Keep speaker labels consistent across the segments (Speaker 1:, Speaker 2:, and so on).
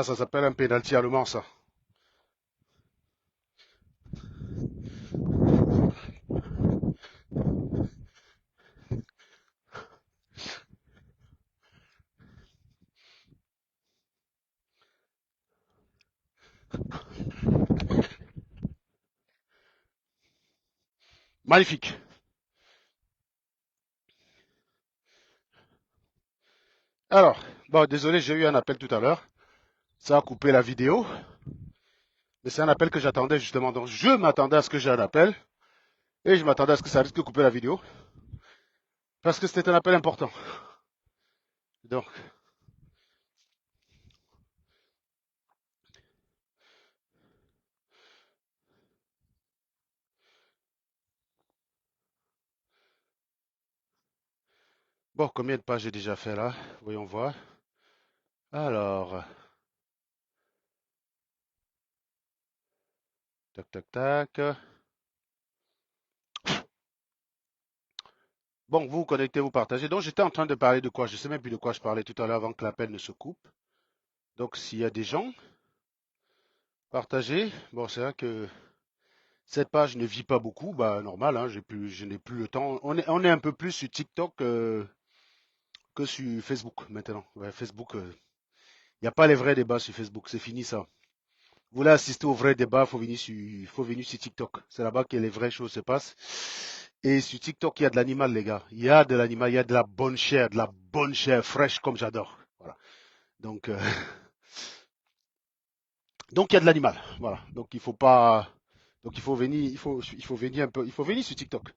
Speaker 1: Ça s'appelle un pénalty allemand, ça. Magnifique. Alors, bon, désolé, j'ai eu un appel tout à l'heure. Ça a coupé la vidéo. Mais c'est un appel que j'attendais justement. Donc, je m'attendais à ce que j'ai un appel. Et je m'attendais à ce que ça risque de couper la vidéo. Parce que c'était un appel important. Donc, bon, combien de pages j'ai déjà fait là? Voyons voir. Alors, tac, tac, tac. Bon, vous vous connectez, vous partagez. Donc, j'étais en train de parler de quoi? Je sais même plus de quoi je parlais tout à l'heure avant que l'appel ne se coupe. Donc, s'il y a des gens, partagez. Bon, c'est vrai que cette page ne vit pas beaucoup. Bah, normal, hein, je n'ai plus le temps. On est un peu plus sur TikTok que sur Facebook maintenant. Ouais, Facebook, il n'y a pas les vrais débats sur Facebook. C'est fini ça. Vous voulez assister aux vrais débats, faut venir sur TikTok. C'est là-bas que les vraies choses se passent. Et sur TikTok, il y a de l'animal, les gars. Il y a de l'animal, il y a de la bonne chair fraîche comme j'adore. Voilà. Donc, donc il y a de l'animal. Voilà. Donc il faut pas, donc il faut venir, il faut venir un peu, il faut venir sur TikTok.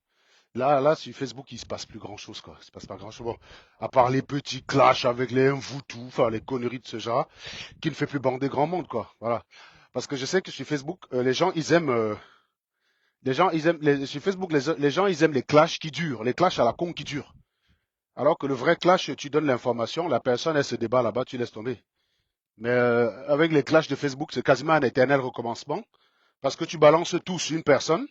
Speaker 1: Là, sur Facebook, il se passe plus grand-chose, quoi. Il se passe pas grand-chose. Bon, à part les petits clashs avec les Mvutu, enfin les conneries de ce genre, qui ne fait plus bander grand monde, quoi. Voilà. Parce que je sais que sur Facebook, les gens, ils aiment, sur Facebook, les gens, ils aiment les clashs qui durent, les clashs à la con qui durent. Alors que le vrai clash, tu donnes l'information, la personne, elle se débat là-bas, tu laisses tomber. Mais avec les clashs de Facebook, c'est quasiment un éternel recommencement. Parce que tu balances tout sur une personne.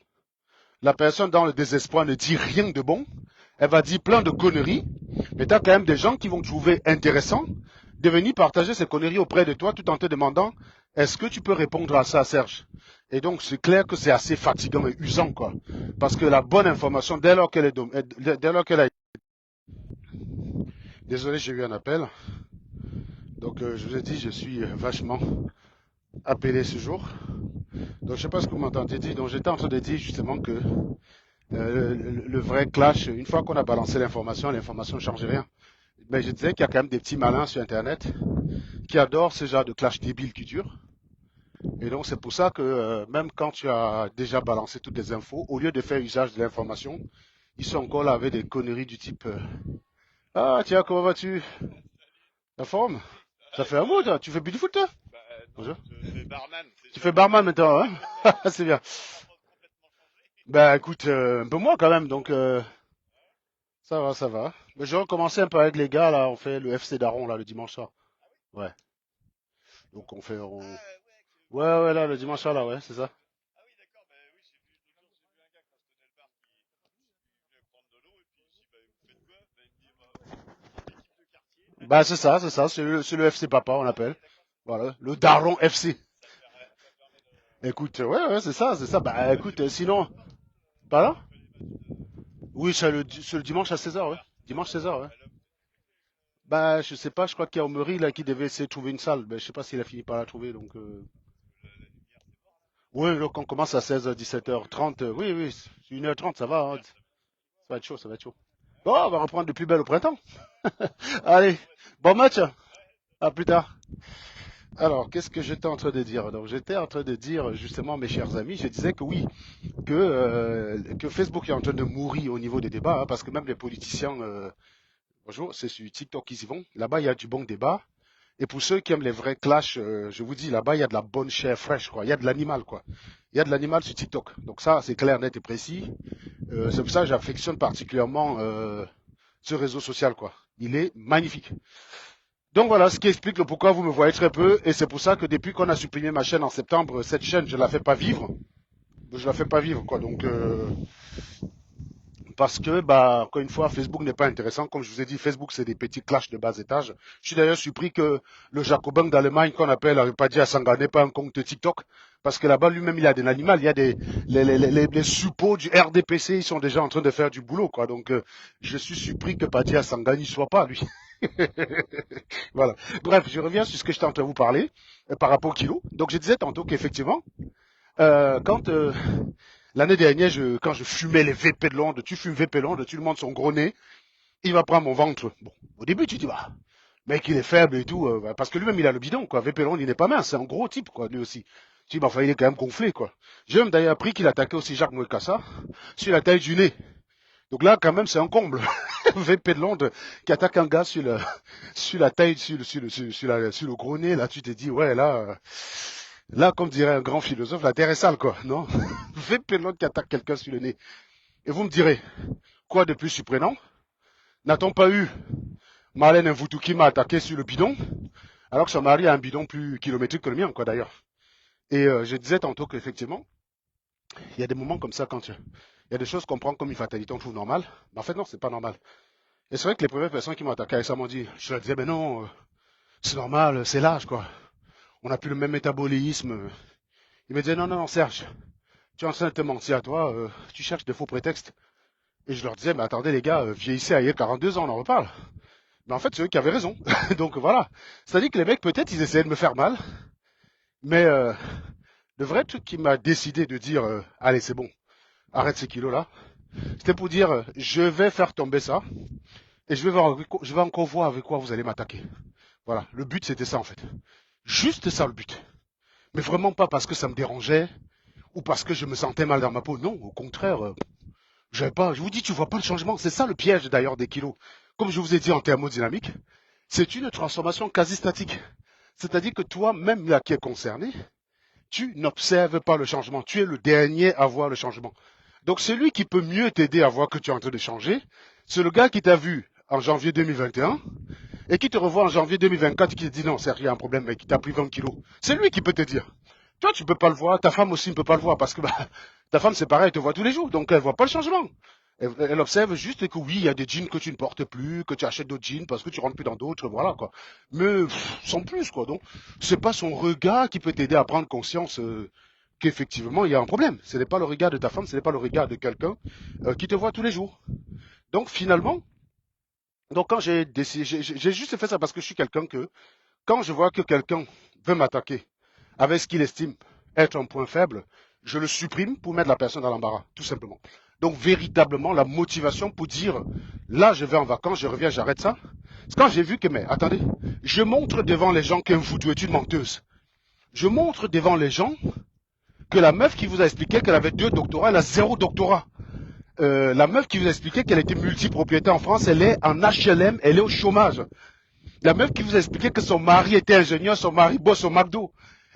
Speaker 1: La personne, dans le désespoir, ne dit rien de bon. Elle va dire plein de conneries. Mais tu as quand même des gens qui vont trouver intéressant de venir partager ces conneries auprès de toi tout en te demandant est-ce que tu peux répondre à ça, Serge? Et donc, c'est clair que c'est assez fatigant et usant, quoi. Parce que la bonne information, dès lors qu'elle a... Désolé, j'ai eu un appel. Donc, je vous ai dit, je suis vachement appelé ce jour. Donc, je sais pas ce que vous m'entendez dire. Donc, j'étais en train de dire justement que le vrai clash, une fois qu'on a balancé l'information ne change rien. Mais je disais qu'il y a quand même des petits malins sur Internet qui adorent ce genre de clash débile qui dure. Et donc, c'est pour ça que même quand tu as déjà balancé toutes les infos, au lieu de faire usage de l'information, ils sont encore là avec des conneries du type ah, tiens, comment vas-tu? La forme? Ça fait un mois, toi. Tu fais plus du foot, toi? Bonjour. Tu fais barman maintenant, hein? C'est bien. Bah écoute, un peu moins quand même, donc ça va, ça va. Mais je vais recommencer un peu avec les gars, là, on fait le FC Daron, là, le dimanche soir. Ouais. Donc on fait... Ouais, ouais, là, le dimanche soir, là, ouais, c'est ça. Bah c'est ça, c'est le FC Papa, on appelle. Voilà, le Daron FC. Écoute, ouais, ouais, c'est ça. Bah écoute, sinon... Pardon? Oui, c'est le dimanche à 16h, ouais. Dimanche 16h, ouais. Bah, je sais pas, je crois qu'il y a Omery là qui devait essayer de trouver une salle. Mais je sais pas s'il a fini par la trouver, donc... Oui, donc on commence à 16h, 17h30. Oui, oui, 1h30, ça va, hein. Ça va être chaud, ça va être chaud. Bon, on va reprendre de plus belle au printemps. Allez, bon match, à plus tard. Alors, qu'est-ce que j'étais en train de dire? Donc, j'étais en train de dire, justement, mes chers amis, je disais que oui, que Facebook est en train de mourir au niveau des débats, hein, parce que même les politiciens, bonjour, c'est sur TikTok qu'ils y vont. Là-bas, il y a du bon débat. Et pour ceux qui aiment les vrais clashs, je vous dis, là-bas, il y a de la bonne chair fraîche, quoi. Il y a de l'animal, quoi. Il y a de l'animal sur TikTok. Donc ça, c'est clair, net et précis. C'est pour ça que j'affectionne particulièrement ce réseau social, quoi. Il est magnifique. Donc voilà, ce qui explique le pourquoi vous me voyez très peu. Et c'est pour ça que depuis qu'on a supprimé ma chaîne en septembre, cette chaîne, je la fais pas vivre. Je la fais pas vivre, quoi. Donc, parce que, bah, encore une fois, Facebook n'est pas intéressant. Comme je vous ai dit, Facebook, c'est des petits clashs de bas étage. Je suis d'ailleurs surpris que le Jacobin d'Allemagne, qu'on appelle Aripadji Asanga, n'ait pas un compte TikTok. Parce que là-bas, lui-même, il a des animaux. Il y a les suppôts du RDPC, ils sont déjà en train de faire du boulot, quoi. Donc, je suis surpris que Paddy Asanga n'y soit pas, lui. Voilà. Bref, je reviens sur ce que j'étais en train de vous parler par rapport au kilo. Donc, je disais tantôt qu'effectivement, quand l'année dernière, quand je fumais les VP de Londres, tu fumes VP de Londres, tu lui montres son gros nez, il va prendre mon ventre. Bon, au début, tu dis, bah, mec, il est faible et tout, bah, parce que lui-même, il a le bidon, quoi. VP de Londres, il n'est pas mince, c'est un gros type, quoi, lui aussi. Tu dis, bah, enfin, il est quand même gonflé, quoi. J'ai même d'ailleurs appris qu'il attaquait aussi Jacques Mouekassa sur la taille du nez. Donc là, quand même, c'est un comble. VP de Londres qui attaque un gars sur la taille, sur le gros nez, là, tu te dis, ouais, là, comme dirait un grand philosophe, la terre est sale, quoi, non? VP de Londres qui attaque quelqu'un sur le nez. Et vous me direz, quoi de plus surprenant? N'a-t-on pas eu Marlène Mvutu qui m'a attaqué sur le bidon, alors que son mari a un bidon plus kilométrique que le mien, quoi, d'ailleurs. Et je disais tantôt qu'effectivement, il y a des moments comme ça quand il y a des choses qu'on prend comme une fatalité, on trouve normal. Mais en fait, non, c'est pas normal. Et c'est vrai que les premières personnes qui m'ont attaqué avec ça m'ont dit, je leur disais, mais non, c'est normal, c'est l'âge, quoi. On n'a plus le même métabolisme. Ils me disaient, non, non, non, Serge, tu es en train de te mentir à toi, tu cherches des faux prétextes. Et je leur disais, mais attendez les gars, vieillissez à 42 ans, on en reparle. Mais en fait, c'est eux qui avaient raison. Donc voilà. C'est-à-dire que les mecs, peut-être, ils essayaient de me faire mal. Mais le vrai truc qui m'a décidé de dire, allez, c'est bon, arrête ces kilos-là, c'était pour dire, je vais faire tomber ça. Et je vais encore voir avec quoi vous allez m'attaquer. Voilà. Le but, c'était ça, en fait. Juste ça, le but. Mais vraiment pas parce que ça me dérangeait ou parce que je me sentais mal dans ma peau. Non, au contraire, j'avais pas. Je vous dis, tu vois pas le changement. C'est ça le piège d'ailleurs des kilos. Comme je vous ai dit en thermodynamique, c'est une transformation quasi statique. C'est-à-dire que toi, même là qui est concerné, tu n'observes pas le changement. Tu es le dernier à voir le changement. Donc celui qui peut mieux t'aider à voir que tu es en train de changer, c'est le gars qui t'a vu en janvier 2021 et qui te revoit en janvier 2024 et qui te dit non, c'est rien, un problème, mec, qui t'a pris 20 kilos. C'est lui qui peut te dire. Toi, tu peux pas le voir, ta femme aussi ne peut pas le voir parce que bah, ta femme, c'est pareil, elle te voit tous les jours, donc elle voit pas le changement. Elle observe juste que oui, il y a des jeans que tu ne portes plus, que tu achètes d'autres jeans parce que tu rentres plus dans d'autres, voilà quoi. Mais sans plus quoi. Donc, c'est pas son regard qui peut t'aider à prendre conscience qu'effectivement il y a un problème. Ce n'est pas le regard de ta femme, ce n'est pas le regard de quelqu'un qui te voit tous les jours. Donc finalement, donc quand j'ai décidé, j'ai juste fait ça parce que je suis quelqu'un que quand je vois que quelqu'un veut m'attaquer avec ce qu'il estime être un point faible, je le supprime pour mettre la personne dans l'embarras, tout simplement. Donc véritablement la motivation pour dire là je vais en vacances, je reviens, j'arrête ça. C'est quand j'ai vu que mais attendez, je montre devant les gens qu'un Mvutu est une menteuse. Je montre devant les gens que la meuf qui vous a expliqué qu'elle avait 2 doctorats, elle a 0 doctorat. La meuf qui vous a expliqué qu'elle était multipropriétaire en France, elle est en HLM, elle est au chômage. La meuf qui vous a expliqué que son mari était ingénieur, son mari bosse au McDo.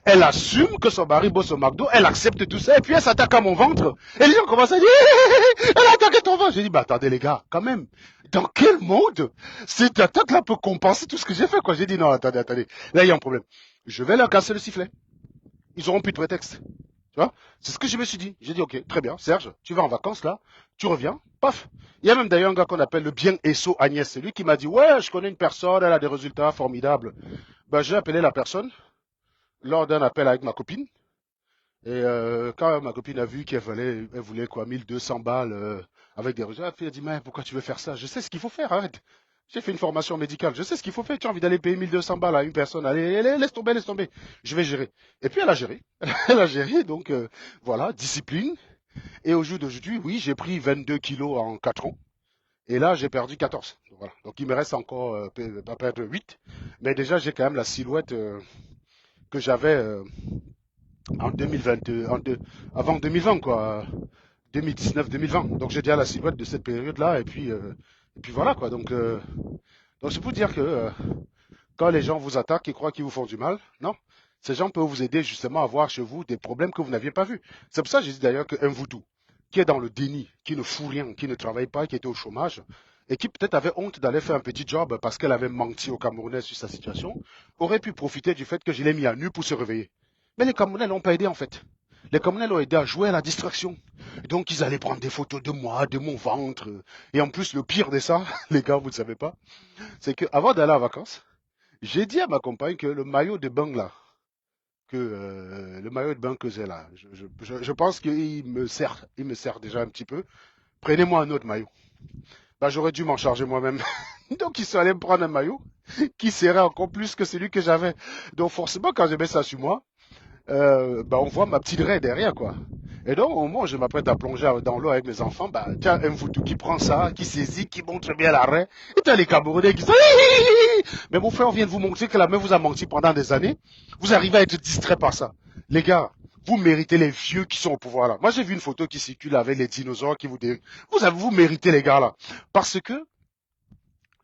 Speaker 1: Elle assume que son mari bosse au McDo, elle accepte tout ça, et puis elle s'attaque à mon ventre. Et les gens commencent à dire, elle a attaqué ton ventre. J'ai dit, bah attendez les gars, quand même, dans quel monde cette attaque-là peut compenser tout ce que j'ai fait, quoi. J'ai dit, non, attendez, là il y a un problème. Je vais leur casser le sifflet. Ils auront plus de prétexte. Tu vois? C'est ce que je me suis dit. J'ai dit, ok, très bien, Serge, tu vas en vacances là, tu reviens, paf. Il y a même d'ailleurs un gars qu'on appelle le bien Esso Agnès. C'est lui qui m'a dit, ouais, je connais une personne, elle a des résultats formidables. Ben, j'ai appelé la personne lors d'un appel avec ma copine. Et quand ma copine a vu elle voulait quoi, 1200 balles avec des résultats, elle a dit, mais pourquoi tu veux faire ça? Je sais ce qu'il faut faire, arrête. J'ai fait une formation médicale, je sais ce qu'il faut faire. Tu as envie d'aller payer 1200 balles à une personne, allez, laisse tomber, laisse tomber. Je vais gérer. Et puis elle a géré. Elle a géré, donc voilà, discipline. Et au jour d'aujourd'hui, oui, j'ai pris 22 kilos en 4 ans. Et là, j'ai perdu 14. Donc, voilà. Donc il me reste encore à perdre 8. Mais déjà, j'ai quand même la silhouette que j'avais en 2020, avant 2020, quoi. 2019-2020. Donc j'ai déjà la silhouette de cette période-là. Et puis voilà, quoi. Donc c'est pour dire que quand les gens vous attaquent, ils croient qu'ils vous font du mal. Non. Ces gens peuvent vous aider justement à voir chez vous des problèmes que vous n'aviez pas vus. C'est pour ça que j'ai dit d'ailleurs qu'un Mvutu, qui est dans le déni, qui ne fout rien, qui ne travaille pas, qui était au chômage, et qui peut-être avait honte d'aller faire un petit job parce qu'elle avait menti aux Camerounais sur sa situation, aurait pu profiter du fait que je l'ai mis à nu pour se réveiller. Mais les Camerounais l'ont pas aidé en fait. Les Camerounais l'ont aidé à jouer à la distraction, Donc, ils allaient prendre des photos de moi, de mon ventre. Et en plus, le pire de ça, les gars, vous ne savez pas, c'est qu'avant d'aller en vacances, j'ai dit à ma compagne que le maillot de bain là, le maillot de bain que j'ai là, je pense il me sert déjà un petit peu. Prenez-moi un autre maillot. Bah, j'aurais dû m'en charger moi-même. Donc, ils sont allés me prendre un maillot qui serait encore plus que celui que j'avais. Donc, forcément, quand je mets ça sur moi, bah, on voit ma petite raie derrière, quoi. Et donc, au moment où je m'apprête à plonger dans l'eau avec mes enfants, bah, tiens, un Mvutu qui prend ça, qui saisit, qui montre bien la raie. Et t'as les Camerounais qui sont... Mais mon frère vient de vous montrer que la meuf vous a menti pendant des années. Vous arrivez à être distrait par ça. Les gars, vous méritez les vieux qui sont au pouvoir là. Moi, j'ai vu une photo qui circule avec les dinosaures qui vous méritez les gars là. Parce que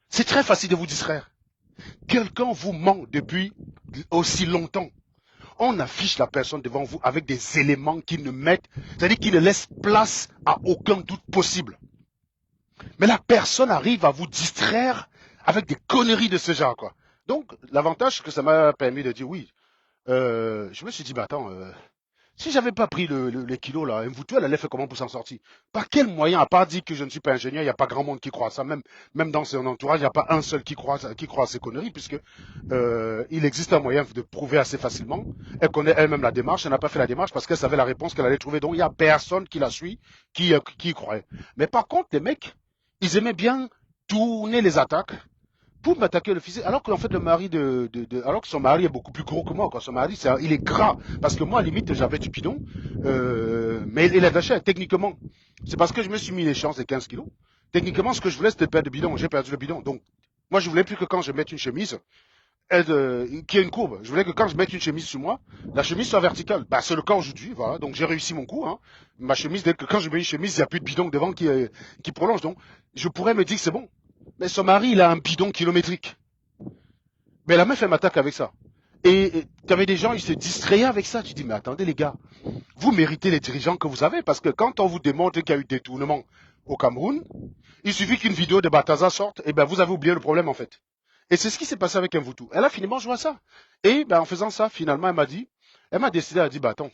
Speaker 1: c'est très facile de vous distraire. Quelqu'un vous ment depuis aussi longtemps. On affiche la personne devant vous avec des éléments qui ne mettent, c'est-à-dire qui ne laissent place à aucun doute possible. Mais la personne arrive à vous distraire avec des conneries de ce genre, quoi. Donc, l'avantage que ça m'a permis de dire oui, je me suis dit, bah attends, si j'avais pas pris les kilos là, Mvutu, elle allait faire comment pour s'en sortir? Par quel moyen, à part dire que je ne suis pas ingénieur, il n'y a pas grand monde qui croit à ça, même dans son entourage, il n'y a pas un seul qui croit à ces conneries, puisque il existe un moyen de prouver assez facilement. Elle connaît elle-même la démarche, elle n'a pas fait la démarche parce qu'elle savait la réponse qu'elle allait trouver, donc il n'y a personne qui la suit, qui y croyait. Mais par contre, les mecs, ils aimaient bien tourner les attaques pour m'attaquer le physique, alors qu'en fait alors que son mari est beaucoup plus gros que moi, quoi. Son mari, il est gras, parce que moi, à la limite, j'avais du bidon, mais il est vaché, techniquement. C'est parce que je me suis mis les chances de 15 kilos. Techniquement, ce que je voulais, c'était perdre le bidon. J'ai perdu le bidon. Donc, moi, je voulais plus que quand je mette une chemise, qui a une courbe. Je voulais que quand je mette une chemise sur moi, la chemise soit verticale. Bah, c'est le cas aujourd'hui, voilà. Donc, j'ai réussi mon coup, hein. Ma chemise, dès que quand je mets une chemise, il n'y a plus de bidon devant qui prolonge. Donc, je pourrais me dire que c'est bon. Mais son mari, il a un bidon kilométrique. Mais la meuf, elle m'attaque avec ça. Et tu avais des gens, ils se distrayaient avec ça. Tu dis, mais attendez les gars, vous méritez les dirigeants que vous avez. Parce que quand on vous démontre qu'il y a eu détournement au Cameroun, il suffit qu'une vidéo de Bataza sorte, et ben vous avez oublié le problème en fait. Et c'est ce qui s'est passé avec un Mvutu. Elle a finalement joué à ça. Et ben, en faisant ça, finalement, elle m'a décidé, elle a dit, bah attends,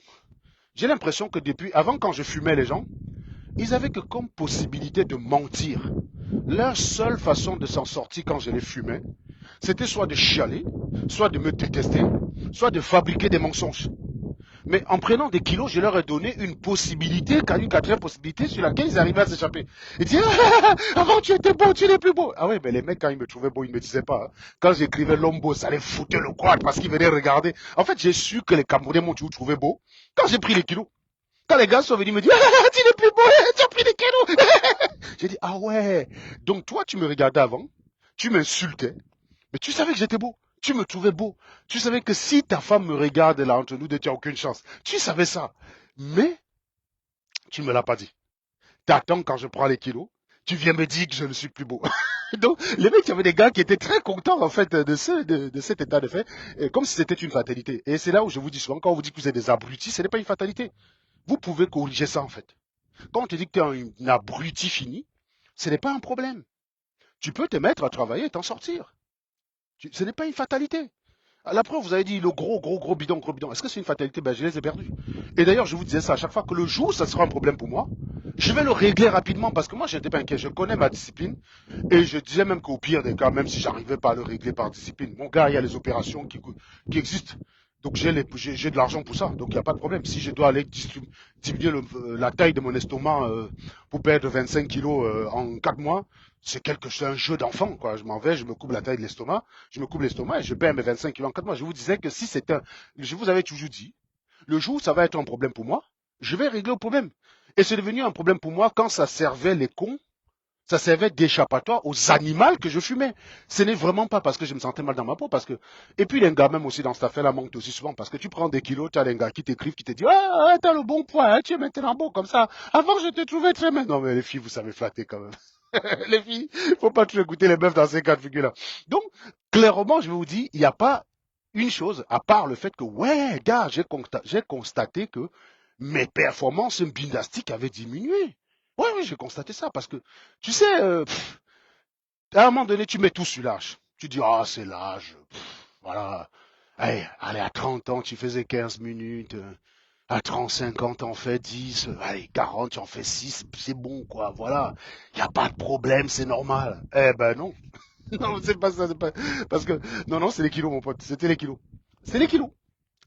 Speaker 1: j'ai l'impression que depuis, avant quand je fumais les gens, ils avaient que comme possibilité de mentir. Leur seule façon de s'en sortir quand je les fumais, c'était soit de chialer, soit de me détester, soit de fabriquer des mensonges. Mais en prenant des kilos, je leur ai donné une possibilité, une quatrième possibilité sur laquelle ils arrivaient à s'échapper. Ils disaient, avant tu étais beau, tu n'es plus beau. Ah ouais, mais les mecs, quand ils me trouvaient beau, ils ne me disaient pas. Hein. Quand j'écrivais l'homme beau, ça les foutait le quad parce qu'ils venaient regarder. En fait, j'ai su que les Camerounais m'ont toujours trouvé beau quand j'ai pris les kilos. Quand les gars sont venus me dire, tu n'es plus beau, tu as pris des kilos. J'ai dit, ah ouais. Donc toi, tu me regardais avant, tu m'insultais, mais tu savais que j'étais beau. Tu me trouvais beau. Tu savais que si ta femme me regarde là entre nous deux, tu n'as aucune chance. Tu savais ça. Mais tu ne me l'as pas dit. Tu attends quand je prends les kilos. Tu viens me dire que je ne suis plus beau. Donc, les mecs, il y avait des gars qui étaient très contents, en fait, de cet état de fait, comme si c'était une fatalité. Et c'est là où je vous dis souvent, quand on vous dit que vous êtes des abrutis, ce n'est pas une fatalité. Vous pouvez corriger ça, en fait. Quand on te dit que tu es un abruti fini, ce n'est pas un problème. Tu peux te mettre à travailler et t'en sortir. Ce n'est pas une fatalité. La preuve, vous avez dit le gros bidon, gros bidon. Est-ce que c'est une fatalité? Ben, je les ai perdus. Et d'ailleurs, je vous disais ça à chaque fois que le jour où ça sera un problème pour moi, je vais le régler rapidement parce que moi, je n'étais pas inquiet. Je connais ma discipline. Et je disais même qu'au pire des cas, même si j'arrivais pas à le régler par discipline, mon gars, il y a les opérations qui existent. Donc j'ai de l'argent pour ça, donc il n'y a pas de problème. Si je dois aller diminuer la taille de mon estomac pour perdre 25 kilos en 4 mois, c'est un jeu d'enfant, quoi. Je m'en vais, je me coupe la taille de l'estomac, je me coupe l'estomac et je perds mes 25 kilos en 4 mois. Je vous disais que si c'est je vous avais toujours dit, le jour où ça va être un problème pour moi, je vais régler le problème. Et c'est devenu un problème pour moi quand ça servait les cons, ça servait d'échappatoire aux animaux que je fumais. Ce n'est vraiment pas parce que je me sentais mal dans ma peau, parce que... Et puis les gars, même aussi dans cette affaire-là, manquent aussi souvent, parce que tu prends des kilos, tu as les gars qui t'écrivent, qui te disent, ah, t'as le bon poids, hein, tu es maintenant beau comme ça. Avant, je te trouvais très mal. Non, mais les filles, vous savez flatter quand même. Les filles, faut pas toujours écouter les meufs dans ces cas de figure-là. Donc, clairement, je vais vous dire, il n'y a pas une chose, à part le fait que, ouais, gars, j'ai constaté que mes performances gymnastiques avaient diminué. Oui, oui, j'ai constaté ça parce que, tu sais, à un moment donné, tu mets tout sur l'âge. Tu dis, ah, c'est l'âge. Voilà. Allez, à 30 ans, tu faisais 15 minutes. À 35 ans, t'en fais 10, allez, 40, tu en fais 6, c'est bon, quoi, voilà. Il n'y a pas de problème, c'est normal. Eh ben non. Non, c'est pas ça, c'est pas... Parce que, non, non, c'est les kilos, mon pote, c'était les kilos. C'est les kilos.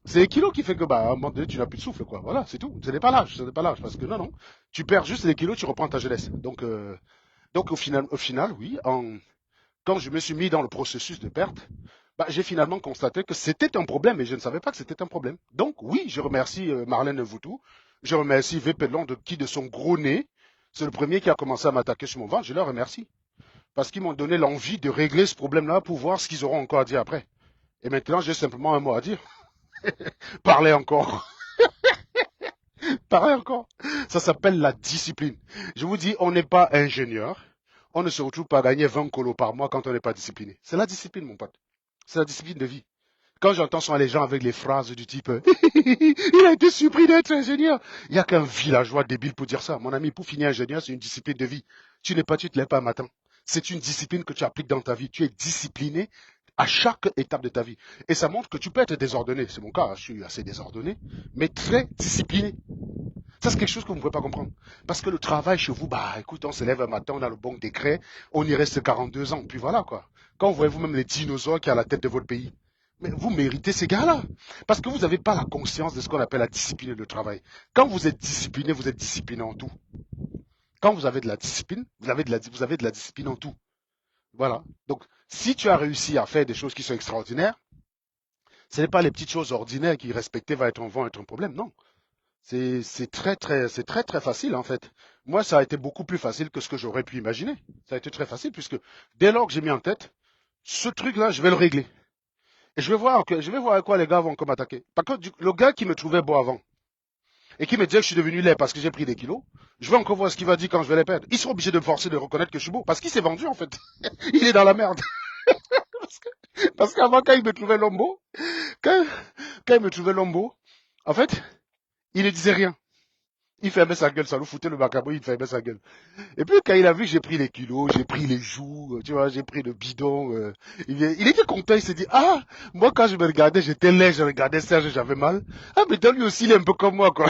Speaker 1: C'est les kilos qui fait que, bah, à un moment donné, tu n'as plus de souffle, quoi. Voilà, c'est tout. Ce n'est pas l'âge, ce n'est pas l'âge. Parce que, non, non, tu perds juste les kilos, tu reprends ta jeunesse. Donc au final, oui, quand je me suis mis dans le processus de perte, bah, j'ai finalement constaté que c'était un problème et je ne savais pas que c'était un problème. Donc oui, je remercie Marlène Voutou, je remercie Vépelon qui de son gros nez, c'est le premier qui a commencé à m'attaquer sur mon ventre, je leur remercie. Parce qu'ils m'ont donné l'envie de régler ce problème-là pour voir ce qu'ils auront encore à dire après. Et maintenant, j'ai simplement un mot à dire. Parlez encore. Parlez encore. Ça s'appelle la discipline. Je vous dis, on n'est pas ingénieur. On ne se retrouve pas à gagner 20 colos par mois quand on n'est pas discipliné. C'est la discipline, mon pote. C'est la discipline de vie. Quand j'entends souvent les gens avec les phrases du type il a été surpris d'être ingénieur. Il n'y a qu'un villageois débile pour dire ça. Mon ami, pour finir ingénieur, c'est une discipline de vie. Tu n'es pas, tu te lèves pas un matin. C'est une discipline que tu appliques dans ta vie. Tu es discipliné à chaque étape de ta vie. Et ça montre que tu peux être désordonné. C'est mon cas, je suis assez désordonné, mais très discipliné. Ça, c'est quelque chose que vous ne pouvez pas comprendre. Parce que le travail chez vous, bah écoute, on se lève un matin, on a le bon décret, on y reste 42 ans, puis voilà quoi. Quand vous voyez vous-même les dinosaures qui sont à la tête de votre pays, mais vous méritez ces gars-là. Parce que vous n'avez pas la conscience de ce qu'on appelle la discipline et le travail. Quand vous êtes discipliné en tout. Quand vous avez de la discipline, vous avez de la discipline en tout. Voilà. Donc, si tu as réussi à faire des choses qui sont extraordinaires, ce n'est pas les petites choses ordinaires qui respecter vont être un problème, non. C'est très très facile en fait. Moi, ça a été beaucoup plus facile que ce que j'aurais pu imaginer. Ça a été très facile puisque dès lors que j'ai mis en tête, ce truc-là, je vais le régler. Et je vais voir à quoi les gars vont comme attaquer. Par contre, le gars qui me trouvait beau avant et qui me disait que je suis devenu laid parce que j'ai pris des kilos, je vais encore voir ce qu'il va dire quand je vais les perdre. Ils sont obligés de me forcer de reconnaître que je suis beau parce qu'il s'est vendu en fait. Il est dans la merde. Parce qu'avant, quand il me trouvait lombo, quand, quand il me trouvait lombo, en fait, il ne disait rien. Il fermait sa gueule, ça nous foutait le macabo, il fermait sa gueule. Et puis quand il a vu que j'ai pris les kilos, j'ai pris les joues, tu vois, j'ai pris le bidon, il était content, il s'est dit, ah, moi quand je me regardais, j'étais laid, je regardais Serge, j'avais mal. Ah, mais donc lui aussi, il est un peu comme moi, quoi.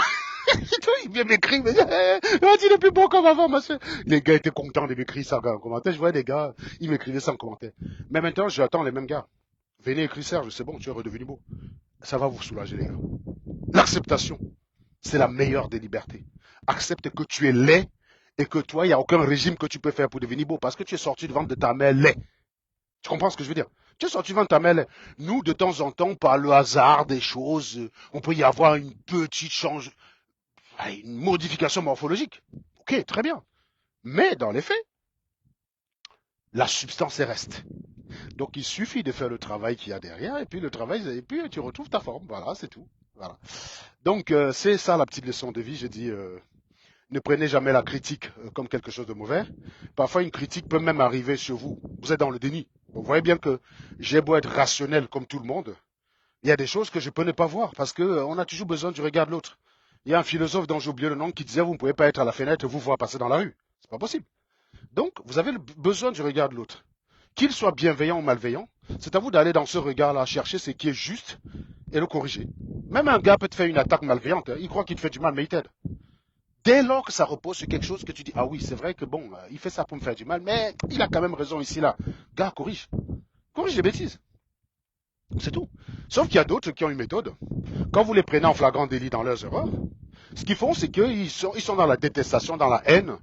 Speaker 1: Il vient m'écrire, il me dit, tu n'es plus bon comme avant, ma soeur. Les gars étaient contents de m'écrire ça en commentaire. Je voyais des gars, ils m'écrivaient ça en commentaire. Mais maintenant, j'attends les mêmes gars. Venez écrire Serge, c'est bon, tu es redevenu beau. Ça va vous soulager, les gars. L'acceptation, c'est la meilleure des libertés. Accepte que tu es laid et que toi, il n'y a aucun régime que tu peux faire pour devenir beau parce que tu es sorti de ventre de ta mère laid. Tu comprends ce que je veux dire? Tu es sorti de ventre de ta mère laid. Nous, de temps en temps, par le hasard des choses, on peut y avoir une petite change, une modification morphologique. Ok, très bien. Mais dans les faits, la substance reste. Donc il suffit de faire le travail qu'il y a derrière et puis le travail et puis tu retrouves ta forme. Voilà, c'est tout. Voilà. Donc c'est ça la petite leçon de vie. Je dis ne prenez jamais la critique comme quelque chose de mauvais. Parfois une critique peut même arriver sur vous. Vous êtes dans le déni. Vous voyez bien que j'ai beau être rationnel comme tout le monde, il y a des choses que je peux ne pas voir parce que on a toujours besoin du regard de l'autre. Il y a un philosophe dont j'ai oublié le nom qui disait vous ne pouvez pas être à la fenêtre et vous voir passer dans la rue. C'est pas possible. Donc vous avez besoin du regard de l'autre. Qu'il soit bienveillant ou malveillant, c'est à vous d'aller dans ce regard-là, chercher ce qui est juste et le corriger. Même un gars peut te faire une attaque malveillante, hein. Il croit qu'il te fait du mal, mais il t'aide. Dès lors que ça repose sur quelque chose que tu dis, ah oui, c'est vrai que bon, il fait ça pour me faire du mal, mais il a quand même raison ici, là. Gars, corrige. Corrige les bêtises. C'est tout. Sauf qu'il y a d'autres qui ont une méthode. Quand vous les prenez en flagrant délit dans leurs erreurs, ce qu'ils font, c'est qu'ils sont dans la détestation, dans la haine,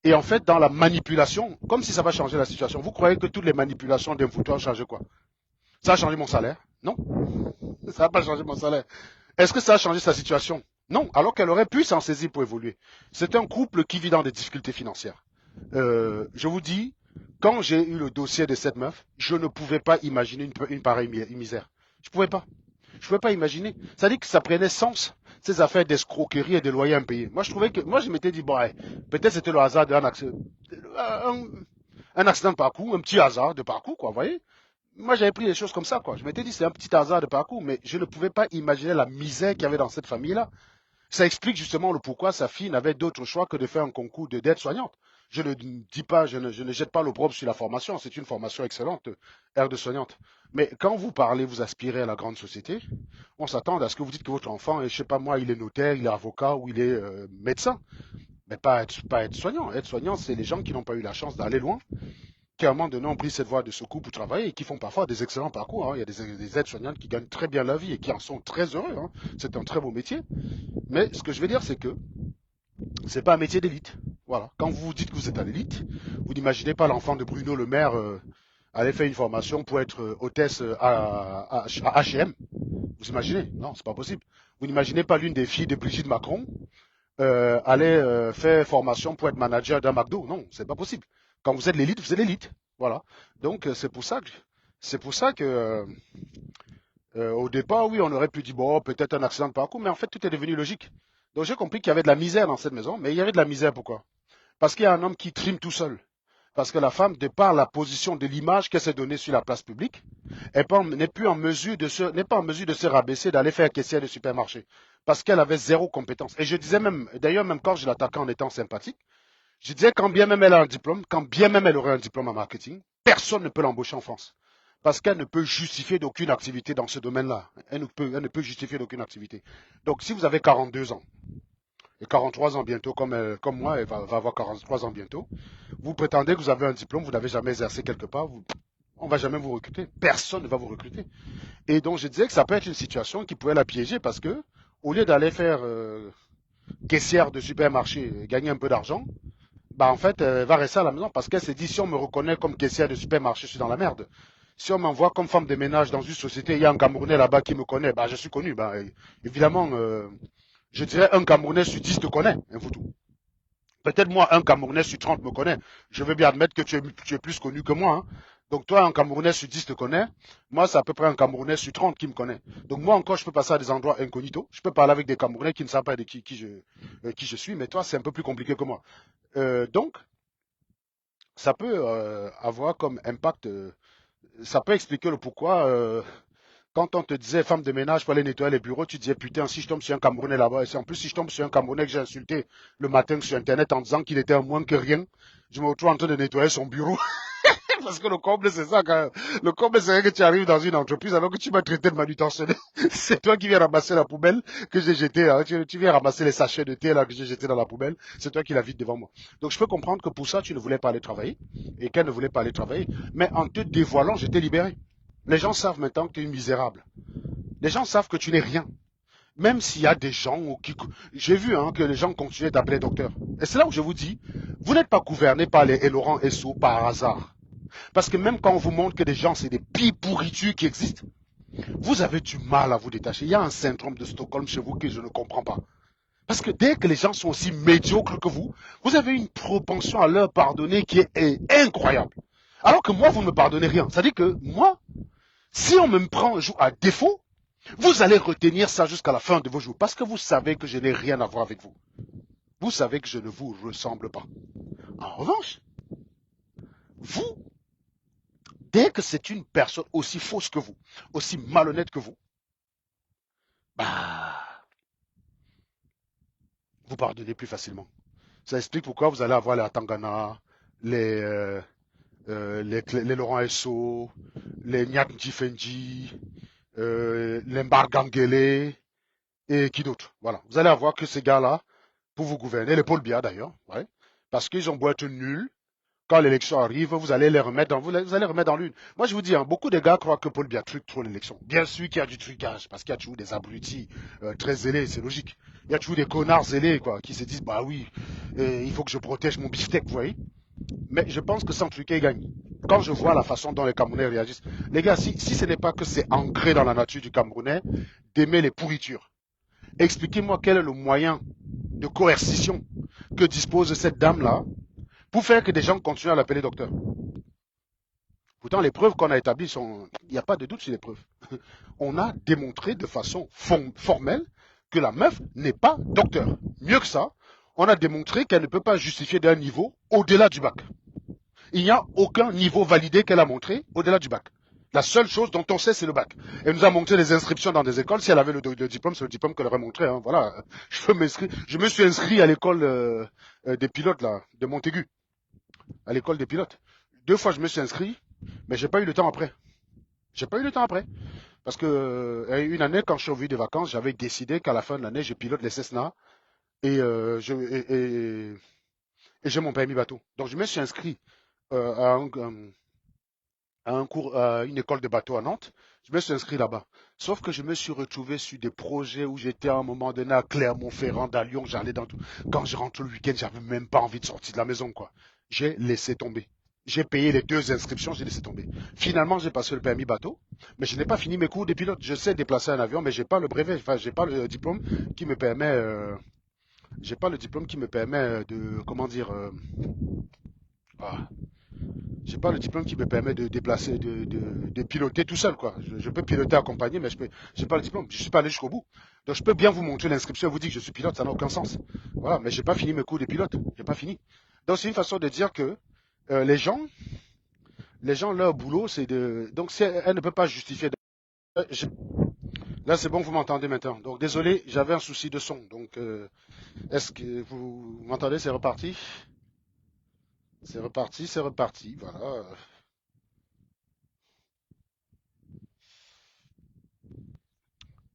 Speaker 1: et en fait dans la manipulation, comme si ça va changer la situation. Vous croyez que toutes les manipulations d'un foutoir changent quoi? Ça a changé mon salaire? Non. Ça n'a pas changé mon salaire. Est-ce que ça a changé sa situation? Non, alors qu'elle aurait pu s'en saisir pour évoluer. C'est un couple qui vit dans des difficultés financières. Je vous dis, quand j'ai eu le dossier de cette meuf, je ne pouvais pas imaginer une pareille misère. Je ne pouvais pas. Je ne pouvais pas imaginer. Ça dit que ça prenait sens, ces affaires d'escroquerie et de loyers impayés. Moi, je m'étais dit, bon, ouais, peut-être c'était le hasard un accident de parcours, un petit hasard de parcours, quoi, vous voyez? Moi, j'avais pris les choses comme ça, quoi. Je m'étais dit, c'est un petit hasard de parcours, mais je ne pouvais pas imaginer la misère qu'il y avait dans cette famille-là. Ça explique justement le pourquoi sa fille n'avait d'autre choix que de faire un concours d'aide-soignante. Je ne dis pas, je ne jette pas l'opprobre sur la formation. C'est une formation excellente, aire de soignante. Mais quand vous parlez, vous aspirez à la grande société, on s'attend à ce que vous dites que votre enfant, je sais pas moi, il est notaire, il est avocat ou il est médecin. Mais pas être soignant. Être soignant, c'est les gens qui n'ont pas eu la chance d'aller loin, qui à un moment donné ont pris cette voie de secours pour travailler et qui font parfois des excellents parcours, hein. Il y a des aides-soignantes qui gagnent très bien leur vie et qui en sont très heureux, hein. C'est un très beau métier. Mais ce que je veux dire, c'est que c'est pas un métier d'élite. Voilà. Quand vous vous dites que vous êtes à l'élite, vous n'imaginez pas l'enfant de Bruno Le Maire aller faire une formation pour être hôtesse à H&M. Vous imaginez? Non, c'est pas possible. Vous n'imaginez pas l'une des filles de Brigitte Macron aller faire formation pour être manager d'un McDo. Non, c'est pas possible. Quand vous êtes l'élite, vous êtes l'élite. Voilà. Donc c'est pour ça que au départ, oui, on aurait pu dire bon, peut-être un accident de parcours, mais en fait tout est devenu logique. Donc j'ai compris qu'il y avait de la misère dans cette maison, mais il y avait de la misère pourquoi? Parce qu'il y a un homme qui trime tout seul. Parce que la femme, de par la position de l'image qu'elle s'est donnée sur la place publique, n'est pas en mesure de se rabaisser, d'aller faire caissière de supermarché. Parce qu'elle avait zéro compétence. Et je disais même, d'ailleurs, même quand je l'attaquais en étant sympathique, je disais quand bien même elle a un diplôme, quand bien même elle aurait un diplôme en marketing, personne ne peut l'embaucher en France. Parce qu'elle ne peut justifier d'aucune activité dans ce domaine-là. Elle ne peut justifier d'aucune activité. Donc si vous avez 42 ans, et 43 ans bientôt, comme moi, elle va avoir 43 ans bientôt. Vous prétendez que vous avez un diplôme, vous n'avez jamais exercé quelque part, on ne va jamais vous recruter. Personne ne va vous recruter. Et donc, je disais que ça peut être une situation qui pourrait la piéger parce que, au lieu d'aller faire caissière de supermarché et gagner un peu d'argent, bah en fait, elle va rester à la maison parce qu'elle s'est dit si on me reconnaît comme caissière de supermarché, je suis dans la merde. Si on m'envoie comme femme de ménage dans une société, il y a un Camerounais là-bas qui me connaît, bah je suis connu. Bah, évidemment, je dirais un Camerounais sur 10 te connaît, un Foutou. Peut-être moi, un Camerounais sur 30 me connaît. Je veux bien admettre que tu es plus connu que moi, hein. Donc toi, un Camerounais sur 10 te connaît. Moi, c'est à peu près un Camerounais sur 30 qui me connaît. Donc moi encore, je peux passer à des endroits incognito. Je peux parler avec des Camerounais qui ne savent pas de qui je suis. Mais toi, c'est un peu plus compliqué que moi. Donc, ça peut avoir comme impact, ça peut expliquer le pourquoi quand on te disait femme de ménage pour aller nettoyer les bureaux, tu disais putain, si je tombe sur un Camerounais là-bas, et en plus si je tombe sur un Camerounais que j'ai insulté le matin sur Internet en disant qu'il était un moins que rien, je me retrouve en train de nettoyer son bureau. Parce que le comble, c'est ça, quand le comble, c'est que tu arrives dans une entreprise alors que tu m'as traité de manutentionnaire. C'est toi qui viens ramasser la poubelle que j'ai jetée, hein. Tu viens ramasser les sachets de thé là que j'ai jetés dans la poubelle. C'est toi qui la vides devant moi. Donc je peux comprendre que pour ça, tu ne voulais pas aller travailler et qu'elle ne voulait pas aller travailler. Mais en te dévoilant, je t'ai libéré. Les gens savent maintenant que tu es misérable. Les gens savent que tu n'es rien. Même s'il y a des gens qui... J'ai vu hein, que les gens continuaient d'appeler docteur. Et c'est là où je vous dis, vous n'êtes pas gouverné par les Laurent Esso par hasard. Parce que même quand on vous montre que des gens, c'est des pires pourritures qui existent, vous avez du mal à vous détacher. Il y a un syndrome de Stockholm chez vous que je ne comprends pas. Parce que dès que les gens sont aussi médiocres que vous avez une propension à leur pardonner qui est incroyable. Alors que moi, vous ne me pardonnez rien. C'est-à-dire que moi, si on me prend un jour à défaut, vous allez retenir ça jusqu'à la fin de vos jours. Parce que vous savez que je n'ai rien à voir avec vous. Vous savez que je ne vous ressemble pas. En revanche, vous, dès que c'est une personne aussi fausse que vous, aussi malhonnête que vous, bah, vous pardonnez plus facilement. Ça explique pourquoi vous allez avoir les Tangana, les, les Laurent Esso, les Nyat Fendi, les Mbargangele et qui d'autre. Voilà. Vous allez avoir que ces gars-là pour vous gouverner, les Paul Biya d'ailleurs, ouais, parce qu'ils ont beau être nuls. Quand l'élection arrive, vous allez les remettre dans, vous allez remettre dans l'une. Moi, je vous dis, hein, beaucoup de gars croient que Paul Biya truc trop l'élection. Bien sûr qu'il y a du trucage, parce qu'il y a toujours des abrutis très zélés, c'est logique. Il y a toujours des connards zélés, quoi, qui se disent, bah oui, il faut que je protège mon beefsteak, vous voyez. Mais je pense que sans truquer, il gagne. Quand je vois la façon dont les Camerounais réagissent, les gars, si ce n'est pas que c'est ancré dans la nature du Camerounais d'aimer les pourritures, expliquez-moi quel est le moyen de coercition que dispose cette dame-là pour faire que des gens continuent à l'appeler docteur. Pourtant, les preuves qu'on a établies sont... Il n'y a pas de doute sur les preuves. On a démontré de façon formelle que la meuf n'est pas docteur. Mieux que ça, on a démontré qu'elle ne peut pas justifier d'un niveau au-delà du bac. Il n'y a aucun niveau validé qu'elle a montré au-delà du bac. La seule chose dont on sait, c'est le bac. Elle nous a montré les inscriptions dans des écoles. Si elle avait le diplôme, c'est le diplôme qu'elle aurait montré. Hein. Voilà. Je me suis inscrit à l'école des pilotes là, de Montaigu. à l'école des pilotes. 2 fois, je me suis inscrit, mais j'ai pas eu le temps après. J'ai pas eu le temps après. Parce que une année, quand je suis revenu de vacances, j'avais décidé qu'à la fin de l'année, je pilote les Cessna et j'ai mon permis bateau. Donc, je me suis inscrit à un cours, à une école de bateau à Nantes. Je me suis inscrit là-bas. Sauf que je me suis retrouvé sur des projets où j'étais à un moment donné à Clermont-Ferrand, à Lyon, j'allais dans tout. Quand je rentre le week-end, j'avais même pas envie de sortir de la maison, quoi. J'ai laissé tomber. J'ai payé les 2 inscriptions, j'ai laissé tomber. Finalement, j'ai passé le permis bateau, mais je n'ai pas fini mes cours de pilote. Je sais déplacer un avion, mais j'ai pas le brevet, enfin, j'ai pas le diplôme qui me permet, j'ai pas le diplôme qui me permet de, comment dire, ah, j'ai pas le diplôme qui me permet de déplacer, de piloter tout seul, quoi. Je peux piloter accompagné, mais j'ai pas le diplôme. Je suis pas allé jusqu'au bout. Donc je peux bien vous montrer l'inscription et vous dire que je suis pilote, ça n'a aucun sens. Voilà, mais j'ai pas fini mes cours de pilote. J'ai pas fini. Donc c'est une façon de dire que euh, les gens, les gens, leur boulot, c'est de. Donc si elle ne peut pas justifier. Je- Là, c'est bon, vous m'entendez maintenant. Donc désolé, j'avais un souci de son. Donc est-ce que vous m'entendez? C'est reparti. C'est reparti, c'est reparti. Voilà.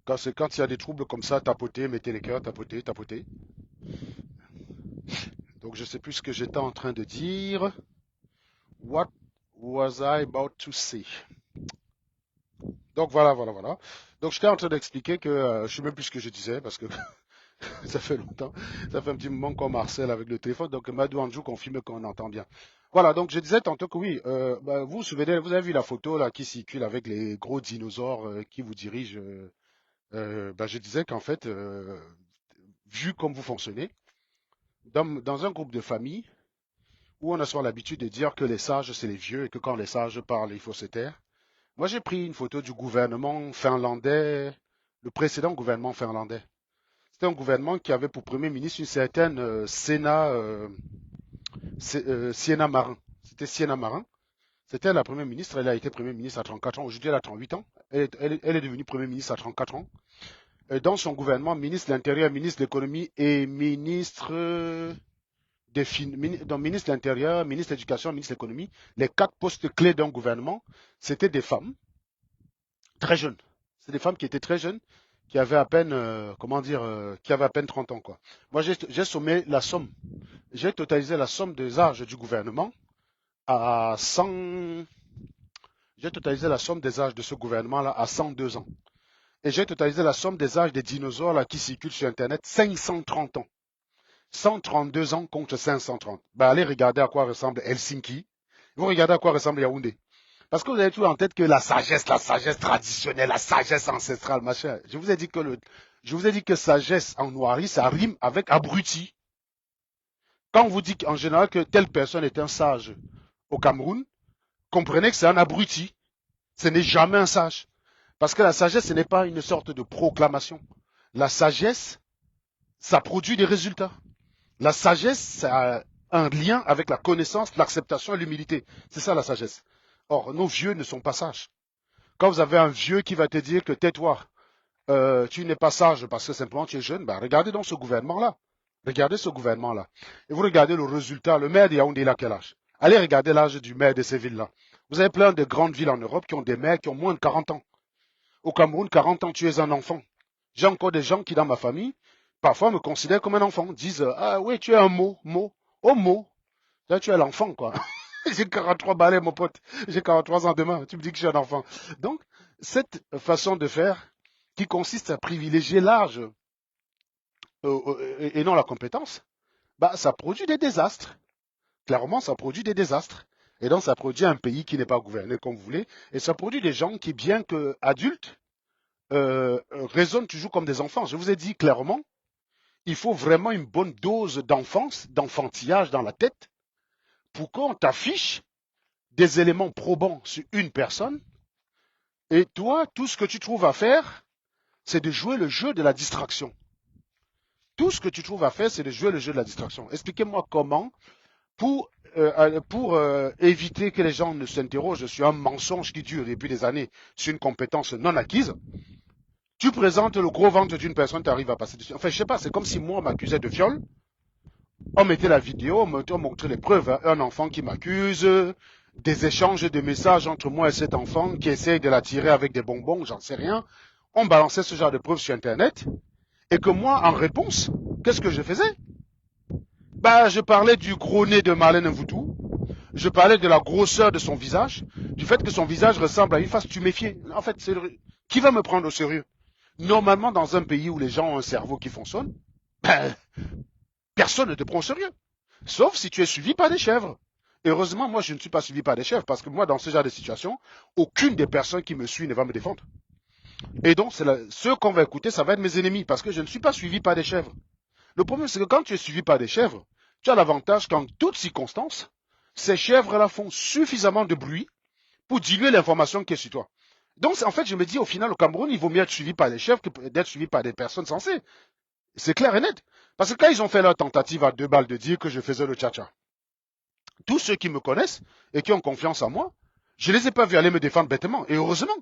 Speaker 1: Quand il y a des troubles comme ça, tapotez, mettez les cœurs, tapotez, tapotez. Donc je sais plus ce que j'étais en train de dire. What was I about to say? Donc voilà, voilà, voilà. Donc j'étais en train d'expliquer que je sais même plus ce que je disais parce que ça fait longtemps, ça fait un petit moment qu'on harcèle avec le téléphone. Donc Madou Anjou confirme qu'on entend bien. Voilà, donc je disais tantôt que oui, vous vous souvenez, vous avez vu la photo là qui circule avec les gros dinosaures qui vous dirigent. Je disais qu'en fait, vu comme vous fonctionnez, dans un groupe de famille où on a souvent l'habitude de dire que les sages, c'est les vieux et que quand les sages parlent, il faut se taire. Moi, j'ai pris une photo du gouvernement finlandais, le précédent gouvernement finlandais. C'était un gouvernement qui avait pour premier ministre une certaine Sienna Marin. C'était Sienna Marin. C'était la première ministre. Elle a été première ministre à 34 ans. Aujourd'hui, elle a 38 ans. Elle est devenue première ministre à 34 ans. Dans son gouvernement, ministre de l'Intérieur, ministre de l'Économie et ministre donc ministre de l'Intérieur, ministre de l'Éducation, ministre de l'Économie, les 4 postes clés d'un gouvernement, c'était des femmes très jeunes. C'est des femmes qui étaient très jeunes, qui avaient à peine, comment dire, qui avaient à peine 30 ans, quoi. Moi, j'ai sommé la somme, j'ai totalisé la somme des âges du gouvernement à 100, j'ai totalisé la somme des âges de ce gouvernement-là à 102 ans. Et j'ai totalisé la somme des âges des dinosaures là, qui circulent sur Internet, 530 ans. 132 ans contre 530. Ben, allez regarder à quoi ressemble Helsinki. Vous regardez à quoi ressemble Yaoundé. Parce que vous avez toujours en tête que la sagesse traditionnelle, la sagesse ancestrale, machin. Je vous ai dit que sagesse en noirie, ça rime avec abruti. Quand on vous dit en général que telle personne est un sage au Cameroun, comprenez que c'est un abruti. Ce n'est jamais un sage. Parce que la sagesse, ce n'est pas une sorte de proclamation. La sagesse, ça produit des résultats. La sagesse, ça a un lien avec la connaissance, l'acceptation et l'humilité. C'est ça la sagesse. Or, nos vieux ne sont pas sages. Quand vous avez un vieux qui va te dire que tais-toi, tu n'es pas sage parce que simplement tu es jeune, ben regardez donc ce gouvernement-là. Regardez ce gouvernement-là. Et vous regardez le résultat. Le maire de Yaoundé, il a quel âge? Allez regarder l'âge du maire de ces villes-là. Vous avez plein de grandes villes en Europe qui ont des maires qui ont moins de 40 ans. Au Cameroun, 40 ans, tu es un enfant. J'ai encore des gens qui, dans ma famille, parfois me considèrent comme un enfant. Disent, ah oui, tu es un mot. Oh, mot. Là, tu es l'enfant, quoi. J'ai 43 balais, mon pote. J'ai 43 ans demain. Tu me dis que je suis un enfant. Donc, cette façon de faire qui consiste à privilégier l'âge et non la compétence, bah, ça produit des désastres. Clairement, ça produit des désastres. Et donc, ça produit un pays qui n'est pas gouverné comme vous voulez. Et ça produit des gens qui, bien qu'adultes, raisonnent toujours comme des enfants. Je vous ai dit clairement, il faut vraiment une bonne dose d'enfance, d'enfantillage dans la tête pour qu'on t'affiche des éléments probants sur une personne. Et toi, tout ce que tu trouves à faire, c'est de jouer le jeu de la distraction. Tout ce que tu trouves à faire, c'est de jouer le jeu de la distraction. Expliquez-moi comment, pour éviter que les gens ne s'interrogent sur un mensonge qui dure depuis des années, sur une compétence non acquise, tu présentes le gros ventre d'une personne, tu arrives à passer dessus. Enfin, je sais pas, c'est comme si moi on m'accusait de viol. On mettait la vidéo, on montrait les preuves, hein. Un enfant qui m'accuse, des échanges de messages entre moi et cet enfant qui essaye de l'attirer avec des bonbons, j'en sais rien. On balançait ce genre de preuves sur Internet. Et que moi, en réponse, qu'est-ce que je faisais? Bah, je parlais du gros nez de Marlène Mvutu. Je parlais de la grosseur de son visage, du fait que son visage ressemble à une face tuméfiée. En fait, qui va me prendre au sérieux? Normalement, dans un pays où les gens ont un cerveau qui fonctionne, ben, personne ne te prend au sérieux. Sauf si tu es suivi par des chèvres. Heureusement, moi, je ne suis pas suivi par des chèvres parce que moi, dans ce genre de situation, aucune des personnes qui me suit ne va me défendre. Et donc, ceux qu'on va écouter, ça va être mes ennemis parce que je ne suis pas suivi par des chèvres. Le problème, c'est que quand tu es suivi par des chèvres, tu as l'avantage qu'en toutes circonstances, ces chèvres-là font suffisamment de bruit pour diluer l'information qui est sur toi. Donc, en fait, je me dis, au final, au Cameroun, il vaut mieux être suivi par des chèvres que d'être suivi par des personnes sensées. C'est clair et net. Parce que quand ils ont fait leur tentative à 2 balles de dire que je faisais le tcha-tcha, tous ceux qui me connaissent et qui ont confiance en moi, je ne les ai pas vus aller me défendre bêtement. Et heureusement.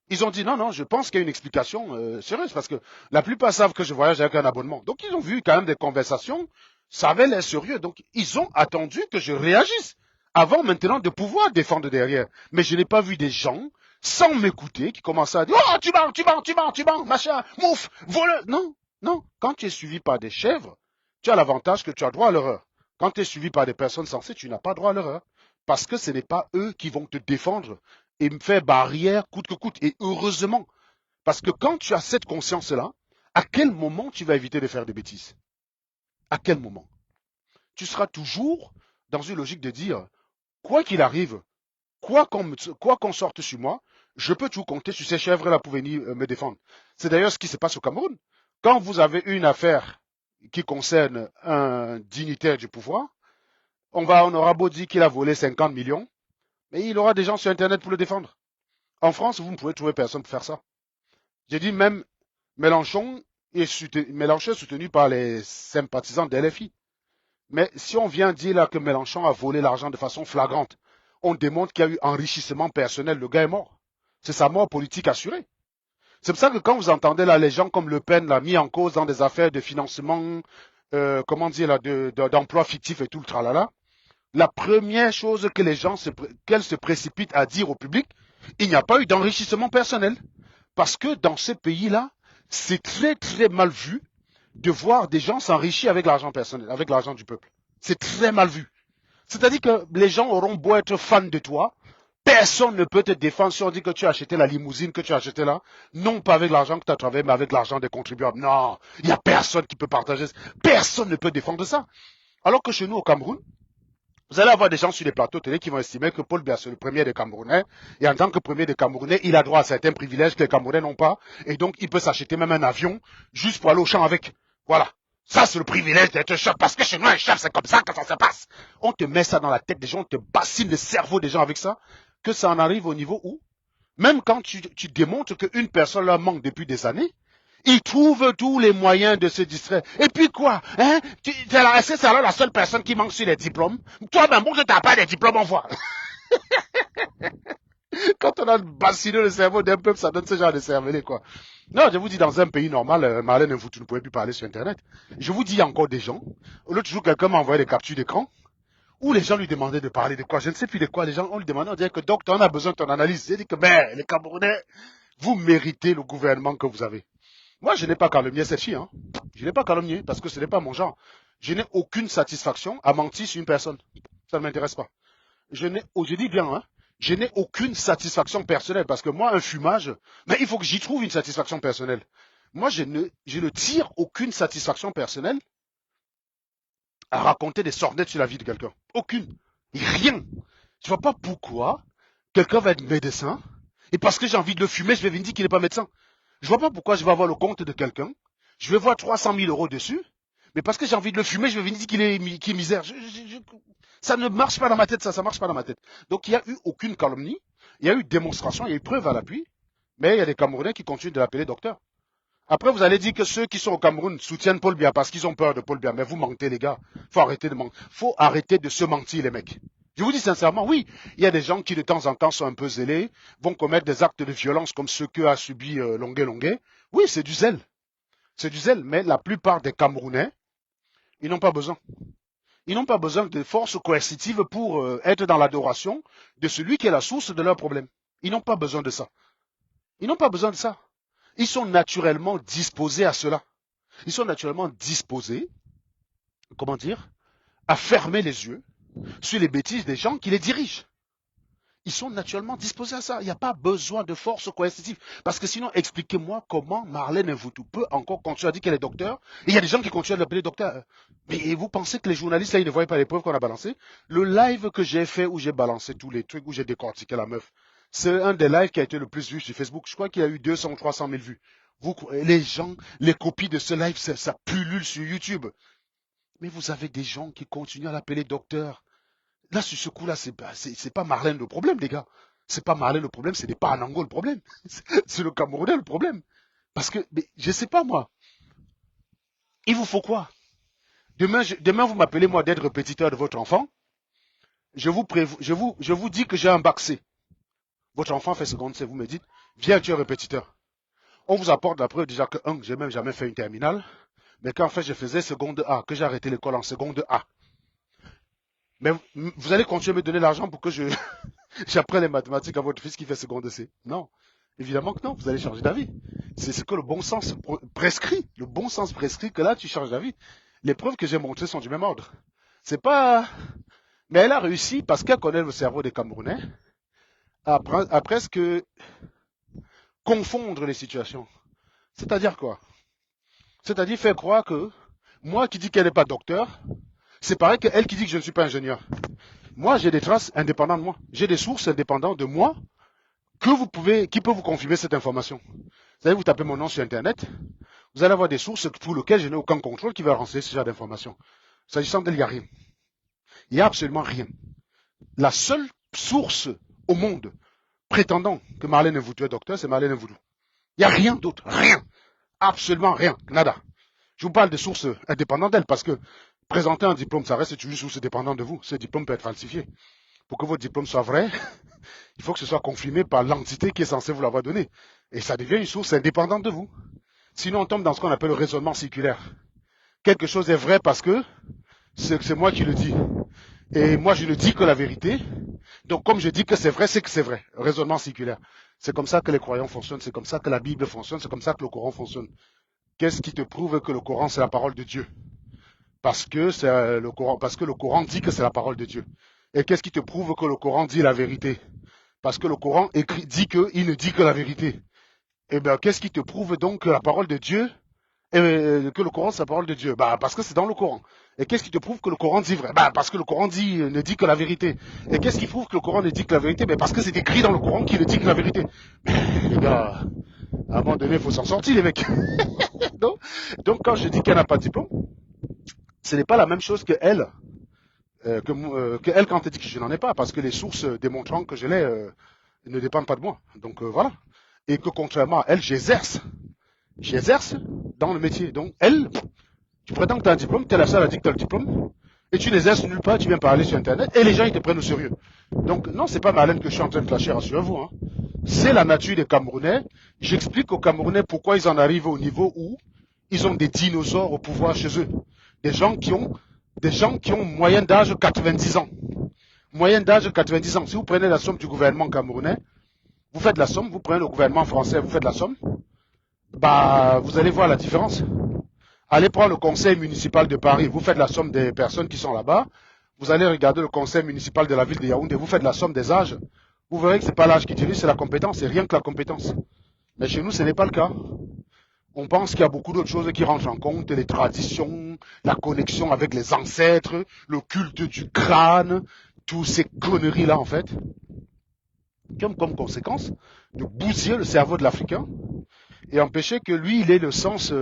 Speaker 1: Ils ont dit non, non, je pense qu'il y a une explication sérieuse parce que la plupart savent que je voyage avec un abonnement. Donc ils ont vu quand même des conversations, ça avait l'air sérieux. Donc ils ont attendu que je réagisse avant maintenant de pouvoir défendre derrière. Mais je n'ai pas vu des gens sans m'écouter qui commençaient à dire oh tu mens, tu mens, tu mens, tu mens, machin, mouf, voleur. Non, non. Quand tu es suivi par des chèvres, tu as l'avantage que tu as droit à l'erreur. Quand tu es suivi par des personnes sensées, tu n'as pas droit à l'erreur. Parce que ce n'est pas eux qui vont te défendre et me faire barrière coûte que coûte. Et heureusement, parce que quand tu as cette conscience-là, à quel moment tu vas éviter de faire des bêtises? À quel moment? Tu seras toujours dans une logique de dire, quoi qu'il arrive, quoi qu'on sorte sur moi, je peux tout compter sur ces chèvres-là pour venir me défendre. C'est d'ailleurs ce qui se passe au Cameroun. Quand vous avez une affaire qui concerne un dignitaire du pouvoir, on aura beau dire qu'il a volé 50 millions, mais il aura des gens sur Internet pour le défendre. En France, vous ne pouvez trouver personne pour faire ça. J'ai dit même Mélenchon est soutenu par les sympathisants de LFI. Mais si on vient dire là que Mélenchon a volé l'argent de façon flagrante, on démontre qu'il y a eu enrichissement personnel, le gars est mort. C'est sa mort politique assurée. C'est pour ça que quand vous entendez là les gens comme Le Pen l'a mis en cause dans des affaires de financement, comment dire là, d'emploi fictif et tout le tralala, la première chose que les gens qu'elle se précipite à dire au public, il n'y a pas eu d'enrichissement personnel. Parce que dans ce pays-là, c'est très très mal vu de voir des gens s'enrichir avec l'argent personnel, avec l'argent du peuple. C'est très mal vu. C'est-à-dire que les gens auront beau être fans de toi, personne ne peut te défendre si on dit que tu as acheté la limousine que tu as acheté là, non pas avec l'argent que tu as travaillé, mais avec l'argent des contribuables. Non, il n'y a personne qui peut partager ça. Personne ne peut défendre ça. Alors que chez nous au Cameroun, vous allez avoir des gens sur les plateaux télé qui vont estimer que Paul Biya, c'est le premier des Camerounais. Et en tant que premier des Camerounais, il a droit à certains privilèges que les Camerounais n'ont pas. Et donc, il peut s'acheter même un avion juste pour aller au champ avec. Voilà. Ça, c'est le privilège d'être chef. Parce que chez nous, un chef, c'est comme ça que ça se passe. On te met ça dans la tête des gens, on te bassine le cerveau des gens avec ça, que ça en arrive au niveau où, même quand tu démontres qu'une personne leur manque depuis des années, ils trouvent tous les moyens de se distraire. Et puis quoi, hein? C'est alors la seule personne qui manque sur les diplômes. Toi-même, bon, que tu n'as pas des diplômes, on voit. Quand on a bassiné le cerveau d'un peuple, ça donne ce genre de cervelet, quoi. Non, je vous dis, dans un pays normal, Marlène, vous ne pouvez plus parler sur Internet. Je vous dis, il y a encore des gens. L'autre jour, quelqu'un m'a envoyé des captures d'écran où les gens lui demandaient de parler de quoi. Je ne sais plus de quoi. Les gens, on lui demandait, on dirait que docteur, on a besoin de ton analyse. J'ai dit que, ben, les Camerounais, vous méritez le gouvernement que vous avez. Moi, je n'ai pas calomnié cette fille. Hein. Je n'ai pas calomnié parce que ce n'est pas mon genre. Je n'ai aucune satisfaction à mentir sur une personne. Ça ne m'intéresse pas. Je dis bien, hein, je n'ai aucune satisfaction personnelle parce que moi, un fumage, mais il faut que j'y trouve une satisfaction personnelle. Moi, je ne tire aucune satisfaction personnelle à raconter des sornettes sur la vie de quelqu'un. Aucune. Rien. Je ne vois pas pourquoi quelqu'un va être médecin et parce que j'ai envie de le fumer, je vais venir dire qu'il n'est pas médecin. Je ne vois pas pourquoi je vais avoir le compte de quelqu'un, je vais voir 300 000 euros dessus, mais parce que j'ai envie de le fumer, je vais venir dire qu'il est misère. Ça ne marche pas dans ma tête, ça marche pas dans ma tête. Donc il n'y a eu aucune calomnie, il y a eu démonstration, il y a eu preuve à l'appui, mais il y a des Camerounais qui continuent de l'appeler docteur. Après, vous allez dire que ceux qui sont au Cameroun soutiennent Paul Biya parce qu'ils ont peur de Paul Biya. Mais vous mentez, les gars. Faut arrêter de se mentir, les mecs. Je vous dis sincèrement, oui, il y a des gens qui de temps en temps sont un peu zélés, vont commettre des actes de violence comme ceux que a subi Longué Longué. Oui, c'est du zèle. C'est du zèle, mais la plupart des Camerounais, ils n'ont pas besoin. Ils n'ont pas besoin de force coercitive pour être dans l'adoration de celui qui est la source de leurs problèmes. Ils n'ont pas besoin de ça. Ils n'ont pas besoin de ça. Ils sont naturellement disposés à cela. Ils sont naturellement disposés, comment dire, à fermer les yeux sur les bêtises des gens qui les dirigent. Ils sont naturellement disposés à ça. Il n'y a pas besoin de force coercitive. Parce que sinon, expliquez-moi comment Marlène Mvutu peut encore continuer à dire qu'elle est docteur. Et il y a des gens qui continuent à l'appeler docteur. Mais vous pensez que les journalistes, là, ils ne voient pas les preuves qu'on a balancées? Le live que j'ai fait où j'ai balancé tous les trucs, où j'ai décortiqué la meuf, c'est un des lives qui a été le plus vu sur Facebook. Je crois qu'il y a eu 200 ou 300 000 vues. Les gens, les copies de ce live, ça pullule sur YouTube. Mais vous avez des gens qui continuent à l'appeler docteur. Là, sur ce coup-là, c'est pas Marlène le problème, les gars. C'est pas Marlène le problème, c'est pas Anango le problème. C'est le Camerounais le problème. Parce que, mais, je sais pas moi. Il vous faut quoi? Demain, vous m'appelez moi d'être répétiteur de votre enfant. Je vous dis que j'ai un bac C. Votre enfant fait seconde C. Vous me dites, viens, tu es répétiteur. On vous apporte la preuve déjà que, j'ai même jamais fait une terminale. Mais qu'en fait, je faisais seconde A, que j'ai arrêté l'école en seconde A. Mais vous allez continuer à me donner l'argent pour que j'apprenne les mathématiques à votre fils qui fait seconde C. Non. Évidemment que non, vous allez changer d'avis. C'est ce que le bon sens prescrit. Le bon sens prescrit que là, tu changes d'avis. Les preuves que j'ai montrées sont du même ordre. C'est pas... Mais elle a réussi, parce qu'elle connaît le cerveau des Camerounais, à presque confondre les situations. C'est-à-dire quoi? C'est-à-dire faire croire que moi qui dis qu'elle n'est pas docteur, c'est pareil qu'elle qui dit que je ne suis pas ingénieur. Moi, j'ai des traces indépendantes de moi. J'ai des sources indépendantes de moi qui peuvent vous confirmer cette information. Vous allez vous taper mon nom sur Internet, vous allez avoir des sources pour lesquelles je n'ai aucun contrôle qui va renseigner ce genre d'informations. S'agissant d'elle, il n'y a rien. Il n'y a absolument rien. La seule source au monde prétendant que Marlène Mvutu est docteur, c'est Marlène Mvutu. Il n'y a rien d'autre. Rien. Absolument rien. Nada. Je vous parle de sources indépendantes d'elle parce que présenter un diplôme, ça reste toujours une source dépendante de vous. Ce diplôme peut être falsifié. Pour que votre diplôme soit vrai, il faut que ce soit confirmé par l'entité qui est censée vous l'avoir donné. Et ça devient une source indépendante de vous. Sinon, on tombe dans ce qu'on appelle le raisonnement circulaire. Quelque chose est vrai parce que c'est moi qui le dis. Et moi, je ne dis que la vérité. Donc, comme je dis que c'est vrai, c'est que c'est vrai. Raisonnement circulaire. C'est comme ça que les croyants fonctionnent, c'est comme ça que la Bible fonctionne, c'est comme ça que le Coran fonctionne. Qu'est-ce qui te prouve que le Coran, c'est la parole de Dieu? Parce que le Coran dit que c'est la parole de Dieu. Et qu'est-ce qui te prouve que le Coran dit la vérité? Parce que le Coran dit qu'il ne dit que la vérité. Eh bien, qu'est-ce qui te prouve donc que la parole de Dieu, que le Coran c'est la parole de Dieu? Bah, parce que c'est dans le Coran. Et qu'est-ce qui te prouve que le Coran dit vrai? Bah, parce que le Coran ne dit que la vérité. Et qu'est-ce qui prouve que le Coran ne dit que la vérité? Ben, parce que c'est écrit dans le Coran qu'il ne dit que la vérité. Mais, les gars, à un moment donné, il faut s'en sortir, les mecs. donc, quand je dis qu'elle n'a pas de diplôme, ce n'est pas la même chose que elle. Que elle quand elle dit que je n'en ai pas, parce que les sources démontrant que je l'ai ne dépendent pas de moi. Donc voilà. Et que contrairement à elle, j'exerce dans le métier. Donc elle, tu prétends que tu as un diplôme, tu es la seule à dire que tu as le diplôme, et tu n'exerces nulle part, tu viens parler sur Internet, et les gens ils te prennent au sérieux. Donc non, c'est pas Marlène que je suis en train de clasher, rassurez-vous. Hein. C'est la nature des Camerounais. J'explique aux Camerounais pourquoi ils en arrivent au niveau où ils ont des dinosaures au pouvoir chez eux. Des gens qui ont moyenne d'âge 90 ans. Moyenne d'âge 90 ans. Si vous prenez la somme du gouvernement camerounais, vous faites la somme, vous prenez le gouvernement français, vous faites la somme, bah, vous allez voir la différence. Allez prendre le conseil municipal de Paris, vous faites la somme des personnes qui sont là-bas, vous allez regarder le conseil municipal de la ville de Yaoundé, vous faites la somme des âges, vous verrez que ce n'est pas l'âge qui dirige, c'est la compétence, c'est rien que la compétence. Mais chez nous, ce n'est pas le cas. On pense qu'il y a beaucoup d'autres choses qui rentrent en compte, les traditions, la connexion avec les ancêtres, le culte du crâne, toutes ces conneries-là, en fait, qui ont comme conséquence de bousiller le cerveau de l'Africain et empêcher que lui, il ait le sens,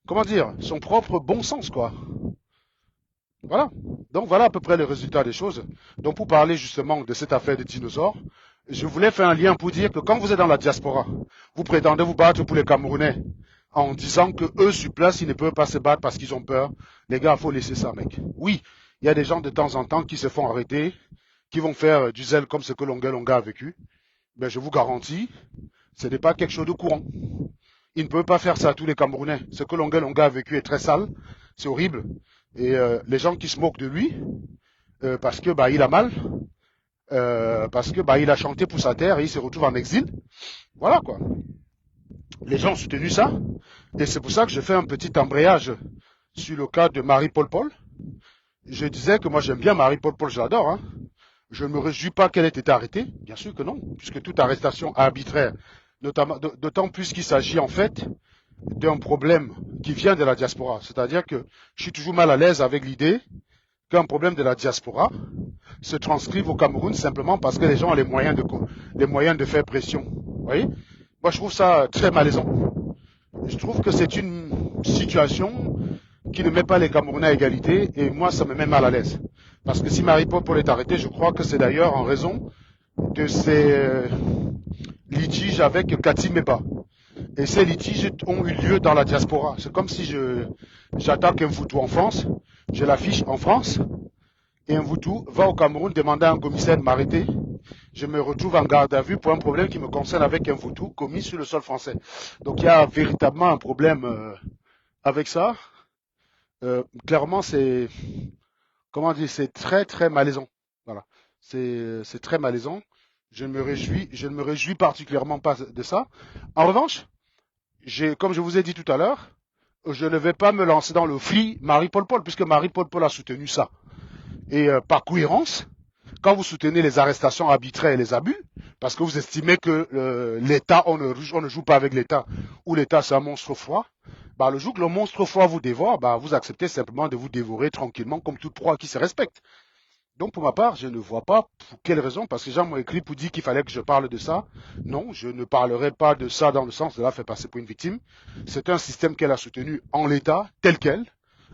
Speaker 1: comment dire, son propre bon sens, quoi. Voilà. Donc voilà à peu près le résultat des choses. Donc pour parler justement de cette affaire des dinosaures, je voulais faire un lien pour dire que quand vous êtes dans la diaspora, vous prétendez vous battre pour les Camerounais en disant que eux sur place, ils ne peuvent pas se battre parce qu'ils ont peur. Les gars, il faut laisser ça, mec. Oui, il y a des gens de temps en temps qui se font arrêter, qui vont faire du zèle comme ce que Longa a vécu. Mais je vous garantis, ce n'est pas quelque chose de courant. Ils ne peuvent pas faire ça à tous les Camerounais. Ce que Longa a vécu est très sale, c'est horrible. Et les gens qui se moquent de lui, parce que bah il a mal, parce que bah il a chanté pour sa terre et il se retrouve en exil. Voilà quoi. Les gens ont soutenu ça. Et c'est pour ça que je fais un petit embrayage sur le cas de Marie-Paul Paul. Je disais que moi j'aime bien Marie-Paul Paul, je l'adore. Hein. Je ne me réjouis pas qu'elle ait été arrêtée. Bien sûr que non, puisque toute arrestation arbitraire, notamment, d'autant plus qu'il s'agit en fait d'un problème qui vient de la diaspora. C'est-à-dire que je suis toujours mal à l'aise avec l'idée qu'un problème de la diaspora se transcrive au Cameroun simplement parce que les gens ont les moyens de faire pression. Vous voyez? Moi, je trouve ça très malaisant. Je trouve que c'est une situation qui ne met pas les Camerounais à égalité et moi, ça me met mal à l'aise. Parce que si Marie-Paul Paul est arrêtée, je crois que c'est d'ailleurs en raison de ses litiges avec Cathy Meba. Et ces litiges ont eu lieu dans la diaspora. C'est comme si j'attaque un Foutou en France, je l'affiche en France, et un Foutou va au Cameroun demander à un commissaire de m'arrêter. Je me retrouve en garde à vue pour un problème qui me concerne avec un Foutou commis sur le sol français. Donc il y a véritablement un problème avec ça. Clairement, c'est comment dire, c'est très très malaisant. Voilà, c'est très malaisant. Je ne me réjouis particulièrement pas de ça. En revanche, comme je vous ai dit tout à l'heure, je ne vais pas me lancer dans le free Marie-Paul Paul, puisque Marie-Paul Paul a soutenu ça. Et par cohérence, quand vous soutenez les arrestations arbitraires et les abus, parce que vous estimez que l'État, on ne joue pas avec l'État, ou l'État c'est un monstre froid, bah, le jour que le monstre froid vous dévore, bah, vous acceptez simplement de vous dévorer tranquillement comme toute proie qui se respecte. Donc pour ma part, je ne vois pas pour quelle raison, parce que les gens m'ont écrit pour dire qu'il fallait que je parle de ça. Non, je ne parlerai pas de ça dans le sens de la faire passer pour une victime. C'est un système qu'elle a soutenu en l'état, tel quel,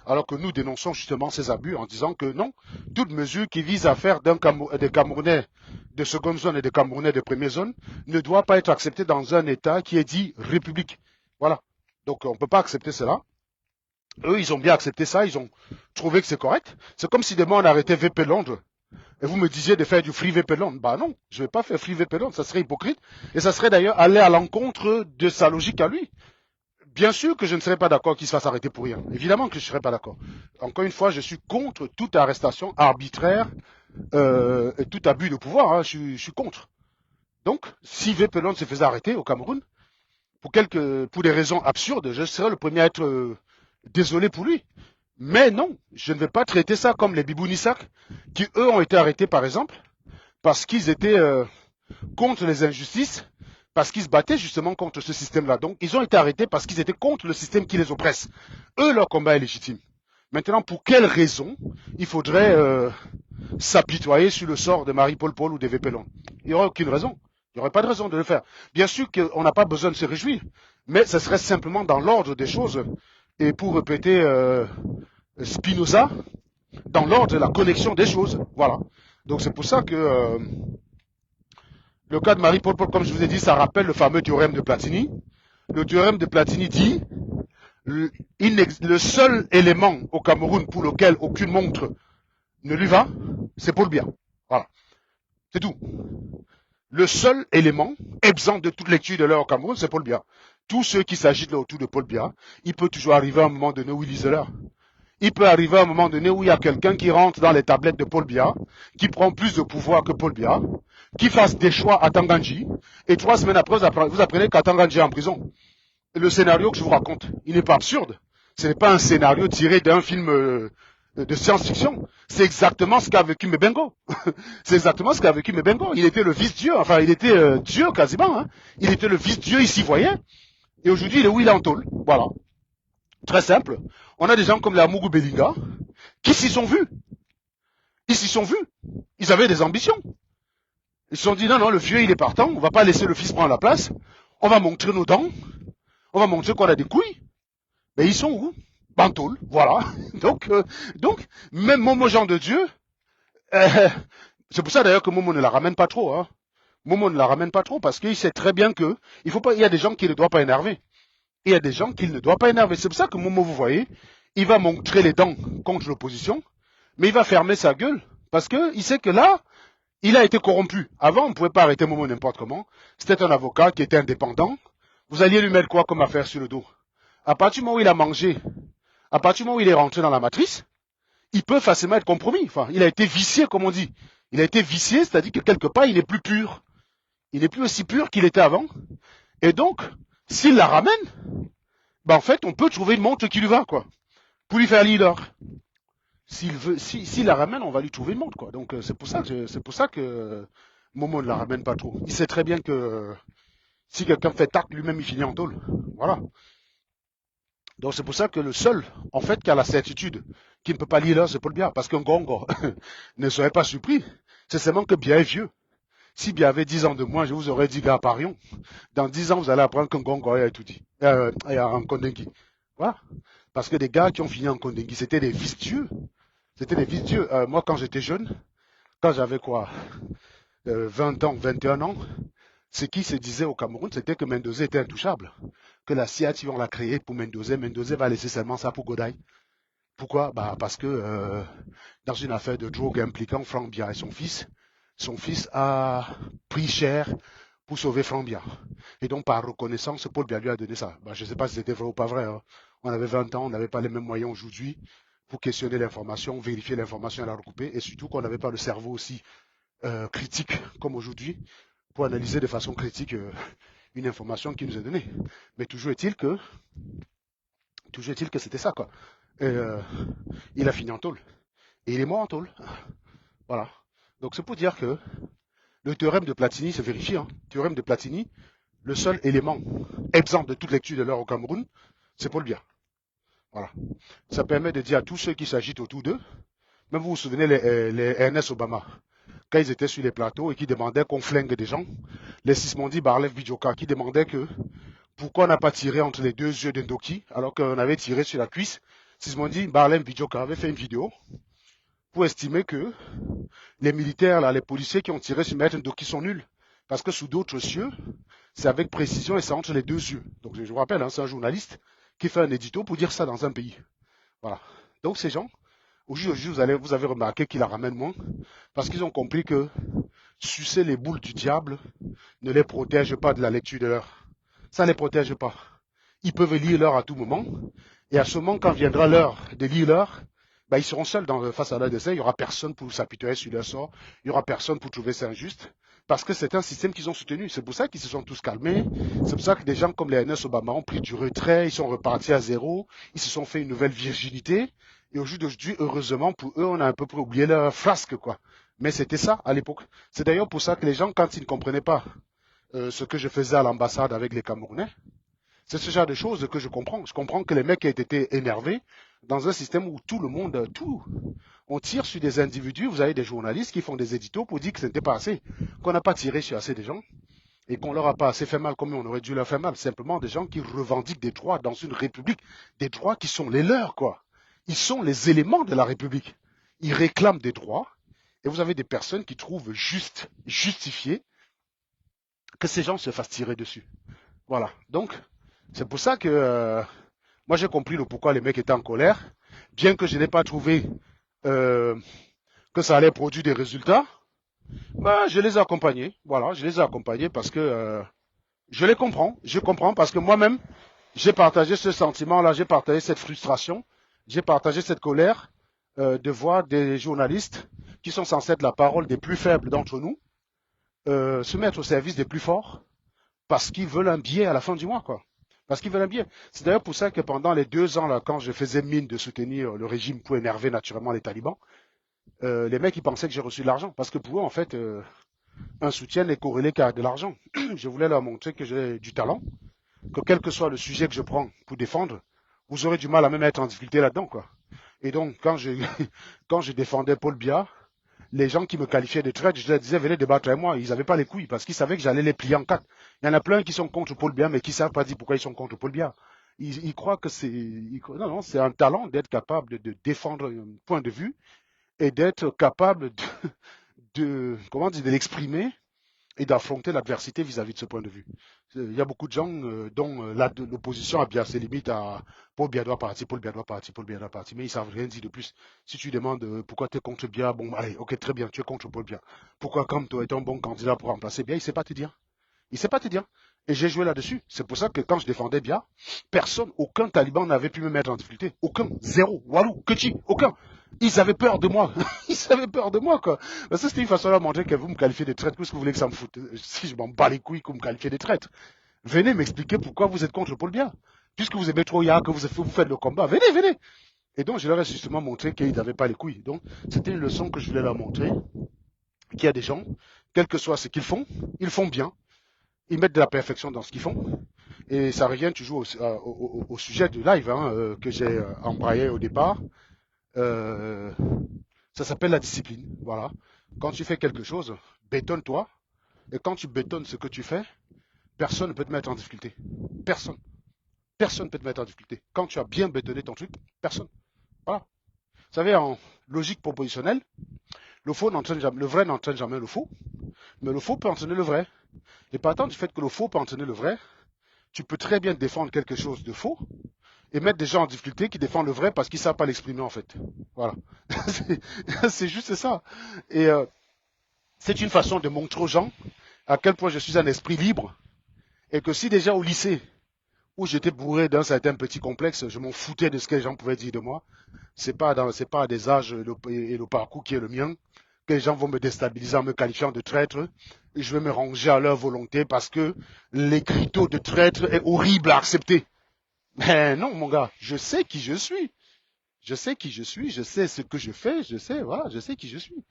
Speaker 1: alors que nous dénonçons justement ces abus en disant que non, toute mesure qui vise à faire des Camerounais de seconde zone et des Camerounais de première zone ne doit pas être acceptée dans un État qui est dit République. Voilà. Donc on ne peut pas accepter cela. Eux, ils ont bien accepté ça, ils ont trouvé que c'est correct. C'est comme si demain on arrêtait VP Londres et vous me disiez de faire du free VP Londres. Bah non, je ne vais pas faire free VP Londres, ça serait hypocrite. Et ça serait d'ailleurs aller à l'encontre de sa logique à lui. Bien sûr que je ne serais pas d'accord qu'il se fasse arrêter pour rien. Évidemment que je ne serais pas d'accord. Encore une fois, je suis contre toute arrestation arbitraire et tout abus de pouvoir. Hein, je suis contre. Donc, si VP Londres se faisait arrêter au Cameroun, pour des raisons absurdes, je serais le premier à être désolé pour lui. Mais non, je ne vais pas traiter ça comme les Bibounissac, qui eux ont été arrêtés par exemple, parce qu'ils étaient contre les injustices, parce qu'ils se battaient justement contre ce système-là. Donc ils ont été arrêtés parce qu'ils étaient contre le système qui les oppresse. Eux, leur combat est légitime. Maintenant, pour quelle raison il faudrait s'apitoyer sur le sort de Marie-Paul Paul ou des VP-Lon? Il n'y aurait aucune raison. Il n'y aurait pas de raison de le faire. Bien sûr qu'on n'a pas besoin de se réjouir, mais ce serait simplement dans l'ordre des choses. Et pour répéter Spinoza, dans l'ordre de la connexion des choses. Voilà. Donc c'est pour ça que le cas de Marie-Paul Paul, comme je vous ai dit, ça rappelle le fameux théorème de Platini. Le théorème de Platini dit le seul élément au Cameroun pour lequel aucune montre ne lui va, c'est Paul Biya. Voilà. C'est tout. Le seul élément, exempt de toute lecture de l'heure au Cameroun, c'est Paul Biya. Tous ceux qui s'agitent là autour de Paul Biya, il peut toujours arriver à un moment donné où ils lisent l'heure. Il peut arriver à un moment donné où il y a quelqu'un qui rentre dans les tablettes de Paul Biya, qui prend plus de pouvoir que Paul Biya, qui fasse des choix à Tanganji, et 3 semaines après, vous apprenez qu'à Tanganji est en prison. Le scénario que je vous raconte, il n'est pas absurde. Ce n'est pas un scénario tiré d'un film de science-fiction. C'est exactement ce qu'a vécu Mebengo. C'est exactement ce qu'a vécu Mebengo. Il était le vice-dieu, enfin il était Dieu quasiment. Hein. Il était le vice-dieu, il s'y voyait. Et aujourd'hui, il est où? Il est en tôle. Voilà. Très simple. On a des gens comme les Amougou Belinga qui s'y sont vus. Ils s'y sont vus. Ils avaient des ambitions. Ils se sont dit, non, non, le vieux, il est partant. On ne va pas laisser le fils prendre la place. On va montrer nos dents. On va montrer qu'on a des couilles. Mais ils sont où? Bantoul, voilà. Donc, même Momo Jean de Dieu, c'est pour ça d'ailleurs que Momo ne la ramène pas trop. Hein. Momo ne la ramène pas trop parce qu'il sait très bien que il y a des gens qui ne doivent pas énerver. Il y a des gens qu'il ne doit pas énerver. C'est pour ça que Momo, vous voyez, il va montrer les dents contre l'opposition, mais il va fermer sa gueule parce qu'il sait que là, il a été corrompu. Avant, on ne pouvait pas arrêter Momo n'importe comment. C'était un avocat qui était indépendant. Vous alliez lui mettre quoi comme affaire sur le dos? À partir du moment où il a mangé, à partir du moment où il est rentré dans la matrice, il peut facilement être compromis. Enfin, il a été vicié, comme on dit. Il a été vicié, c'est-à-dire que quelque part, il n'est plus pur. Il n'est plus aussi pur qu'il était avant. Et donc, s'il la ramène, ben en fait, on peut trouver une montre qui lui va, quoi, pour lui faire leader. S'il la ramène, on va lui trouver une montre, quoi. Donc, c'est pour ça que Momo ne la ramène pas trop. Il sait très bien que si quelqu'un fait tac, lui-même, il finit en tôle. Voilà. Donc, c'est pour ça que le seul, en fait, qui a la certitude qu'il ne peut pas leader, c'est Paul Biya. Parce qu'un gongo ne serait pas surpris. C'est seulement que Biya est vieux. Si Biya avait 10 ans de moins, je vous aurais dit, gars, parions. Dans 10 ans, vous allez apprendre qu'un gongo a tout dit. En Kondengui. Voilà. Parce que des gars qui ont fini en Kondengui, c'était des vicieux. C'était des vicieux. Moi, quand j'étais jeune, quand j'avais quoi, 20 ans, 21 ans, ce qui se disait au Cameroun, c'était que Mendoza était intouchable. Que la CIAT, on l'a créé pour Mendoza. Mendoza va laisser seulement ça pour Godaï. Pourquoi? Bah, parce que dans une affaire de drogue impliquant Franck Biya et son fils a pris cher pour sauver Franck Biya. Et donc, par reconnaissance, Paul Biya lui a donné ça. Bah, je ne sais pas si c'était vrai ou pas vrai. Hein. On avait 20 ans, on n'avait pas les mêmes moyens aujourd'hui pour questionner l'information, vérifier l'information et la recouper. Et surtout qu'on n'avait pas le cerveau aussi critique comme aujourd'hui pour analyser de façon critique une information qui nous est donnée. Mais toujours est-il que c'était ça, quoi. Et, il a fini en tôle. Et il est mort en tôle. Voilà. Donc c'est pour dire que le théorème de Platini se vérifie. Hein. Théorème de Platini, le seul élément exempt de toute lecture de l'heure au Cameroun, c'est Paul Biya. Voilà. Ça permet de dire à tous ceux qui s'agitent autour d'eux, même vous vous souvenez les Ernest Obama, quand ils étaient sur les plateaux et qui demandaient qu'on flingue des gens, les Sismondi Barlev Bidjoka qui demandaient que pourquoi on n'a pas tiré entre les deux yeux d'Endoki alors qu'on avait tiré sur la cuisse. Sismondi Barlev Bidjoka avait fait une vidéo pour estimer que les militaires, là, les policiers qui ont tiré sur Maître Ndoki sont nuls. Parce que sous d'autres cieux, c'est avec précision et c'est entre les deux yeux. Donc je vous rappelle, hein, c'est un journaliste qui fait un édito pour dire ça dans un pays. Voilà. Donc ces gens, aujourd'hui, vous avez remarqué qu'ils la ramènent moins, parce qu'ils ont compris que sucer les boules du diable ne les protège pas de la lecture de l'heure. Ça ne les protège pas. Ils peuvent lire l'heure à tout moment, et à ce moment, quand viendra l'heure de lire l'heure, ben, ils seront seuls face à leur dessin, il n'y aura personne pour s'apitoyer sur leur sort, il n'y aura personne pour trouver ça injuste, parce que c'est un système qu'ils ont soutenu. C'est pour ça qu'ils se sont tous calmés, c'est pour ça que des gens comme les Ernest Obama ont pris du retrait, ils sont repartis à zéro, ils se sont fait une nouvelle virginité, et au jour d'aujourd'hui, heureusement pour eux, on a un peu près oublié leur frasque, quoi. Mais c'était ça à l'époque. C'est d'ailleurs pour ça que les gens, quand ils ne comprenaient pas ce que je faisais à l'ambassade avec les Camerounais, c'est ce genre de choses que je comprends. Je comprends que les mecs aient été énervés dans un système où tout le monde, on tire sur des individus. Vous avez des journalistes qui font des éditos pour dire que ce n'était pas assez, qu'on n'a pas tiré sur assez de gens et qu'on leur a pas assez fait mal comme on aurait dû leur faire mal. Simplement des gens qui revendiquent des droits dans une république, des droits qui sont les leurs, quoi. Ils sont les éléments de la république. Ils réclament des droits et vous avez des personnes qui trouvent justifié que ces gens se fassent tirer dessus. Voilà. Donc, c'est pour ça que moi j'ai compris le pourquoi les mecs étaient en colère, bien que je n'ai pas trouvé que ça allait produire des résultats. Bah, je les ai accompagnés. Voilà, je les ai accompagnés parce que je les comprends. Je comprends parce que moi-même, j'ai partagé ce sentiment-là, j'ai partagé cette frustration, j'ai partagé cette colère de voir des journalistes qui sont censés être la parole des plus faibles d'entre nous se mettre au service des plus forts parce qu'ils veulent un billet à la fin du mois, quoi. Parce qu'ils veulent un billet. C'est d'ailleurs pour ça que pendant les 2 ans, là, quand je faisais mine de soutenir le régime pour énerver naturellement les talibans, les mecs, ils pensaient que j'ai reçu de l'argent. Parce que pour eux, en fait, un soutien n'est corrélé qu'à de l'argent. Je voulais leur montrer que j'ai du talent, que quel que soit le sujet que je prends pour défendre, vous aurez du mal à même être en difficulté là-dedans, quoi. Et donc, quand je défendais Paul Biya, les gens qui me qualifiaient de traître, je leur disais, venez débattre avec moi. Ils n'avaient pas les couilles parce qu'ils savaient que j'allais les plier en 4. Il y en a plein qui sont contre Paul Biya, mais qui ne savent pas dire pourquoi ils sont contre Paul Biya. Ils croient que c'est... Non, non, c'est un talent d'être capable de défendre un point de vue et d'être capable comment dire, de l'exprimer et d'affronter l'adversité vis-à-vis de ce point de vue. Il y a beaucoup de gens dont l'opposition a bien ses limites à Paul Biya doit partir, Paul Biya doit partir, Paul Biya doit partir, mais ils ne savent rien dire de plus. Si tu demandes pourquoi tu es contre Biya, bon, allez, ok, très bien, tu es contre Paul Biya. Pourquoi Kamto est un bon candidat pour remplacer Biya, il ne sait pas te dire. Il ne sait pas te dire. Et j'ai joué là-dessus. C'est pour ça que quand je défendais Biya, personne, aucun taliban n'avait pu me mettre en difficulté. Aucun, zéro, walou, Kechi, aucun. Ils avaient peur de moi. Ils avaient peur de moi, quoi. Parce que c'était une façon de montrer que vous me qualifiez de traître. Qu'est-ce que vous voulez que ça me foute? Si je m'en bats les couilles que vous me qualifiez de traître. Venez m'expliquer pourquoi vous êtes contre Paul Biya. Puisque vous aimez trop Yah, que vous faites le combat. Venez, venez. Et donc, je leur ai justement montré qu'ils n'avaient pas les couilles. Donc, c'était une leçon que je voulais leur montrer. Qu'il y a des gens, quel que soit ce qu'ils font bien. Ils mettent de la perfection dans ce qu'ils font. Et ça revient toujours au sujet du live que j'ai embrayé au départ. Euh, Ça s'appelle la discipline. Voilà. Quand tu fais quelque chose, bétonne-toi. Et quand tu bétonnes ce que tu fais, personne ne peut te mettre en difficulté. Personne. Personne ne peut te mettre en difficulté. Quand tu as bien bétonné ton truc, personne. Voilà. Vous savez, en logique propositionnelle, le vrai n'entraîne jamais le faux, mais le faux peut entraîner le vrai. Et partant du fait que le faux peut entraîner le vrai, tu peux très bien défendre quelque chose de faux et mettre des gens en difficulté qui défendent le vrai parce qu'ils ne savent pas l'exprimer en fait. Voilà. C'est juste ça. Et c'est une façon de montrer aux gens à quel point je suis un esprit libre et que si déjà au lycée, où j'étais bourré d'un certain petit complexe, je m'en foutais de ce que les gens pouvaient dire de moi, c'est pas à des âges et le parcours qui est le mien que les gens vont me déstabiliser en me qualifiant de traître et je vais me ranger à leur volonté parce que l'écriteau de traître est horrible à accepter. Mais non, mon gars, je sais qui je suis. Je sais qui je suis, je sais ce que je fais, voilà, je sais qui je suis.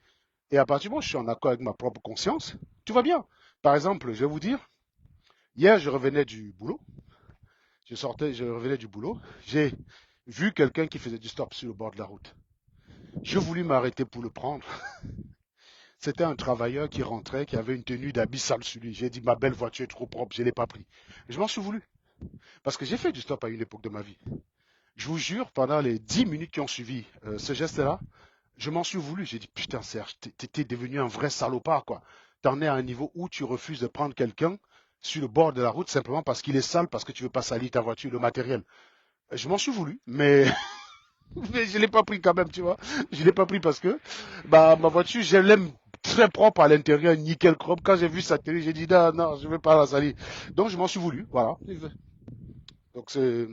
Speaker 1: Et à partir du moment où je suis en accord avec ma propre conscience, tout va bien. Par exemple, je vais vous dire, hier, je revenais du boulot. Je revenais du boulot. J'ai vu quelqu'un qui faisait du stop sur le bord de la route. Je voulus m'arrêter pour le prendre. C'était un travailleur qui rentrait, qui avait une tenue d'habit sale sur lui. J'ai dit, ma belle voiture est trop propre, je ne l'ai pas pris. Je m'en suis voulu. Parce que j'ai fait du stop à une époque de ma vie. Je vous jure, pendant les 10 minutes qui ont suivi ce geste-là, je m'en suis voulu. J'ai dit, putain, Serge, t'es devenu un vrai salopard, quoi. T'en es à un niveau où tu refuses de prendre quelqu'un sur le bord de la route simplement parce qu'il est sale, parce que tu veux pas salir ta voiture, le matériel. Je m'en suis voulu, mais, mais je l'ai pas pris quand même, tu vois. Je l'ai pas pris parce que bah, ma voiture, je l'aime très propre à l'intérieur, nickel chrome. Quand j'ai vu sa télé, j'ai dit, non, non, je vais pas la salir. Donc, je m'en suis voulu, voilà. Donc, c'est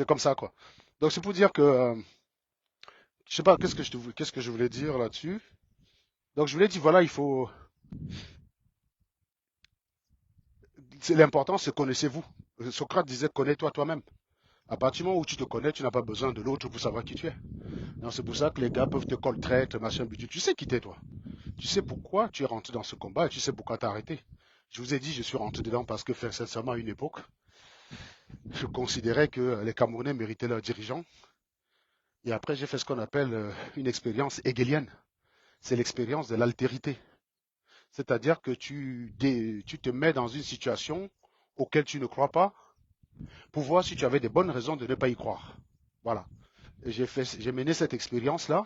Speaker 1: comme ça, quoi. Donc, c'est pour dire que, je sais pas, qu'est-ce que je voulais dire là-dessus. Donc, je voulais dire, voilà, l'important, c'est connaissez-vous. Socrate disait, connais-toi toi-même. À partir du moment où tu te connais, tu n'as pas besoin de l'autre pour savoir qui tu es. Donc, c'est pour ça que les gars peuvent te coller traître, machin, but. Tu sais qui t'es, toi. Tu sais pourquoi tu es rentré dans ce combat et tu sais pourquoi tu as arrêté. Je vous ai dit, je suis rentré dedans parce que, sincèrement, à une époque, je considérais que les Camerounais méritaient leurs dirigeants. Et après, j'ai fait ce qu'on appelle une expérience hegelienne. C'est l'expérience de l'altérité. C'est-à-dire que tu te mets dans une situation auquel tu ne crois pas pour voir si tu avais des bonnes raisons de ne pas y croire. Voilà. J'ai mené cette expérience-là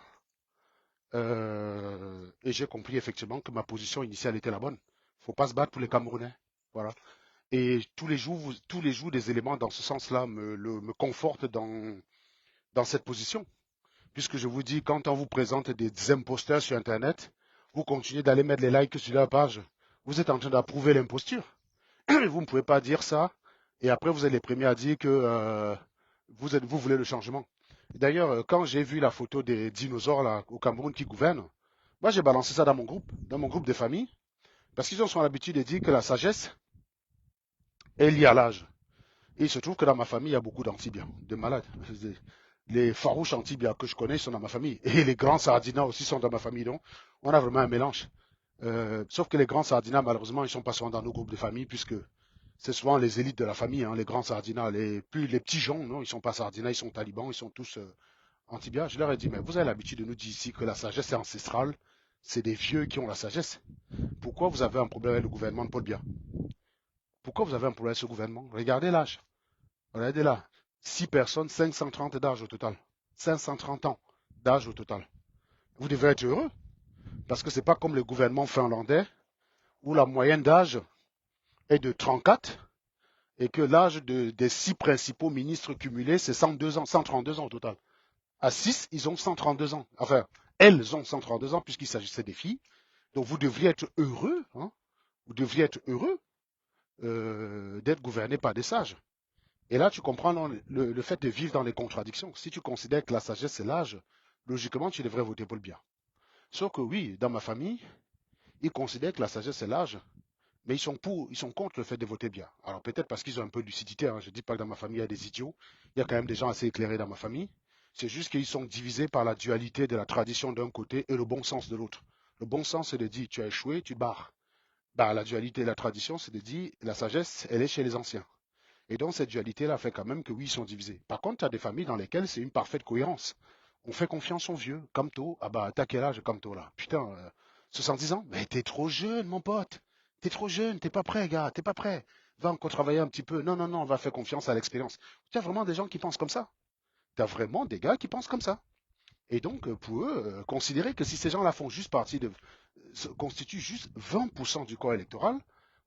Speaker 1: et j'ai compris effectivement que ma position initiale était la bonne. Il ne faut pas se battre pour les Camerounais. Voilà. Et tous les jours, des éléments dans ce sens-là me confortent dans cette position. Puisque je vous dis, quand on vous présente des imposteurs sur Internet, vous continuez d'aller mettre les likes sur leur page. Vous êtes en train d'approuver l'imposture. Vous ne pouvez pas dire ça. Et après, vous êtes les premiers à dire que vous voulez le changement. D'ailleurs, quand j'ai vu la photo des dinosaures là, au Cameroun qui gouvernent, moi j'ai balancé ça dans mon groupe de famille, parce qu'ils ont l'habitude de dire que la sagesse est liée à l'âge. Et il se trouve que dans ma famille, il y a beaucoup d'antibiens, de malades. Les farouches antibiens que je connais sont dans ma famille. Et les grands sardinats aussi sont dans ma famille. Donc, on a vraiment un mélange. Sauf que les grands sardinats, malheureusement, ils ne sont pas souvent dans nos groupes de famille, puisque c'est souvent les élites de la famille, hein, les grands sardinats. Plus les petits gens, non, ils ne sont pas sardinats, ils sont talibans, ils sont tous antibiens. Je leur ai dit, mais vous avez l'habitude de nous dire ici que la sagesse est ancestrale. C'est des vieux qui ont la sagesse. Pourquoi vous avez un problème avec le gouvernement de Paul Biya? Pourquoi vous avez un problème avec ce gouvernement? Regardez l'âge. Regardez là. 6 personnes, 530 d'âge au total. 530 ans d'âge au total. Vous devez être heureux. Parce que ce n'est pas comme le gouvernement finlandais où la moyenne d'âge est de 34 et que l'âge des 6 principaux ministres cumulés, c'est 102 ans, 132 ans au total. À 6, ils ont 132 ans. Enfin, elles ont 132 ans puisqu'il s'agissait des filles. Donc vous devriez être heureux, hein, vous devriez être heureux d'être gouverné par des sages. Et là, tu comprends non, le fait de vivre dans les contradictions. Si tu considères que la sagesse, c'est l'âge, logiquement, tu devrais voter pour le bien. Sauf que oui, dans ma famille, ils considèrent que la sagesse, c'est l'âge, mais ils sont contre le fait de voter bien. Alors peut-être parce qu'ils ont un peu de lucidité, hein. Je ne dis pas que dans ma famille, il y a des idiots. Il y a quand même des gens assez éclairés dans ma famille. C'est juste qu'ils sont divisés par la dualité de la tradition d'un côté et le bon sens de l'autre. Le bon sens, c'est de dire, tu as échoué, tu te barres. Bah, la dualité et la tradition, c'est de dire, la sagesse, elle est chez les anciens. Et donc, cette dualité-là fait quand même que oui, ils sont divisés. Par contre, tu as des familles dans lesquelles c'est une parfaite cohérence. On fait confiance aux vieux. Kamto, ah bah, t'as quel âge, Kamto, là? Putain, 70 ans? Mais t'es trop jeune, mon pote. T'es trop jeune, t'es pas prêt, gars, t'es pas prêt. Va encore travailler un petit peu. Non, non, non, on va faire confiance à l'expérience. Tu as vraiment des gens qui pensent comme ça. Tu as vraiment des gars qui pensent comme ça. Et donc, pour eux, considérer que si ces gens-là font juste partie de, constituent juste 20% du corps électoral,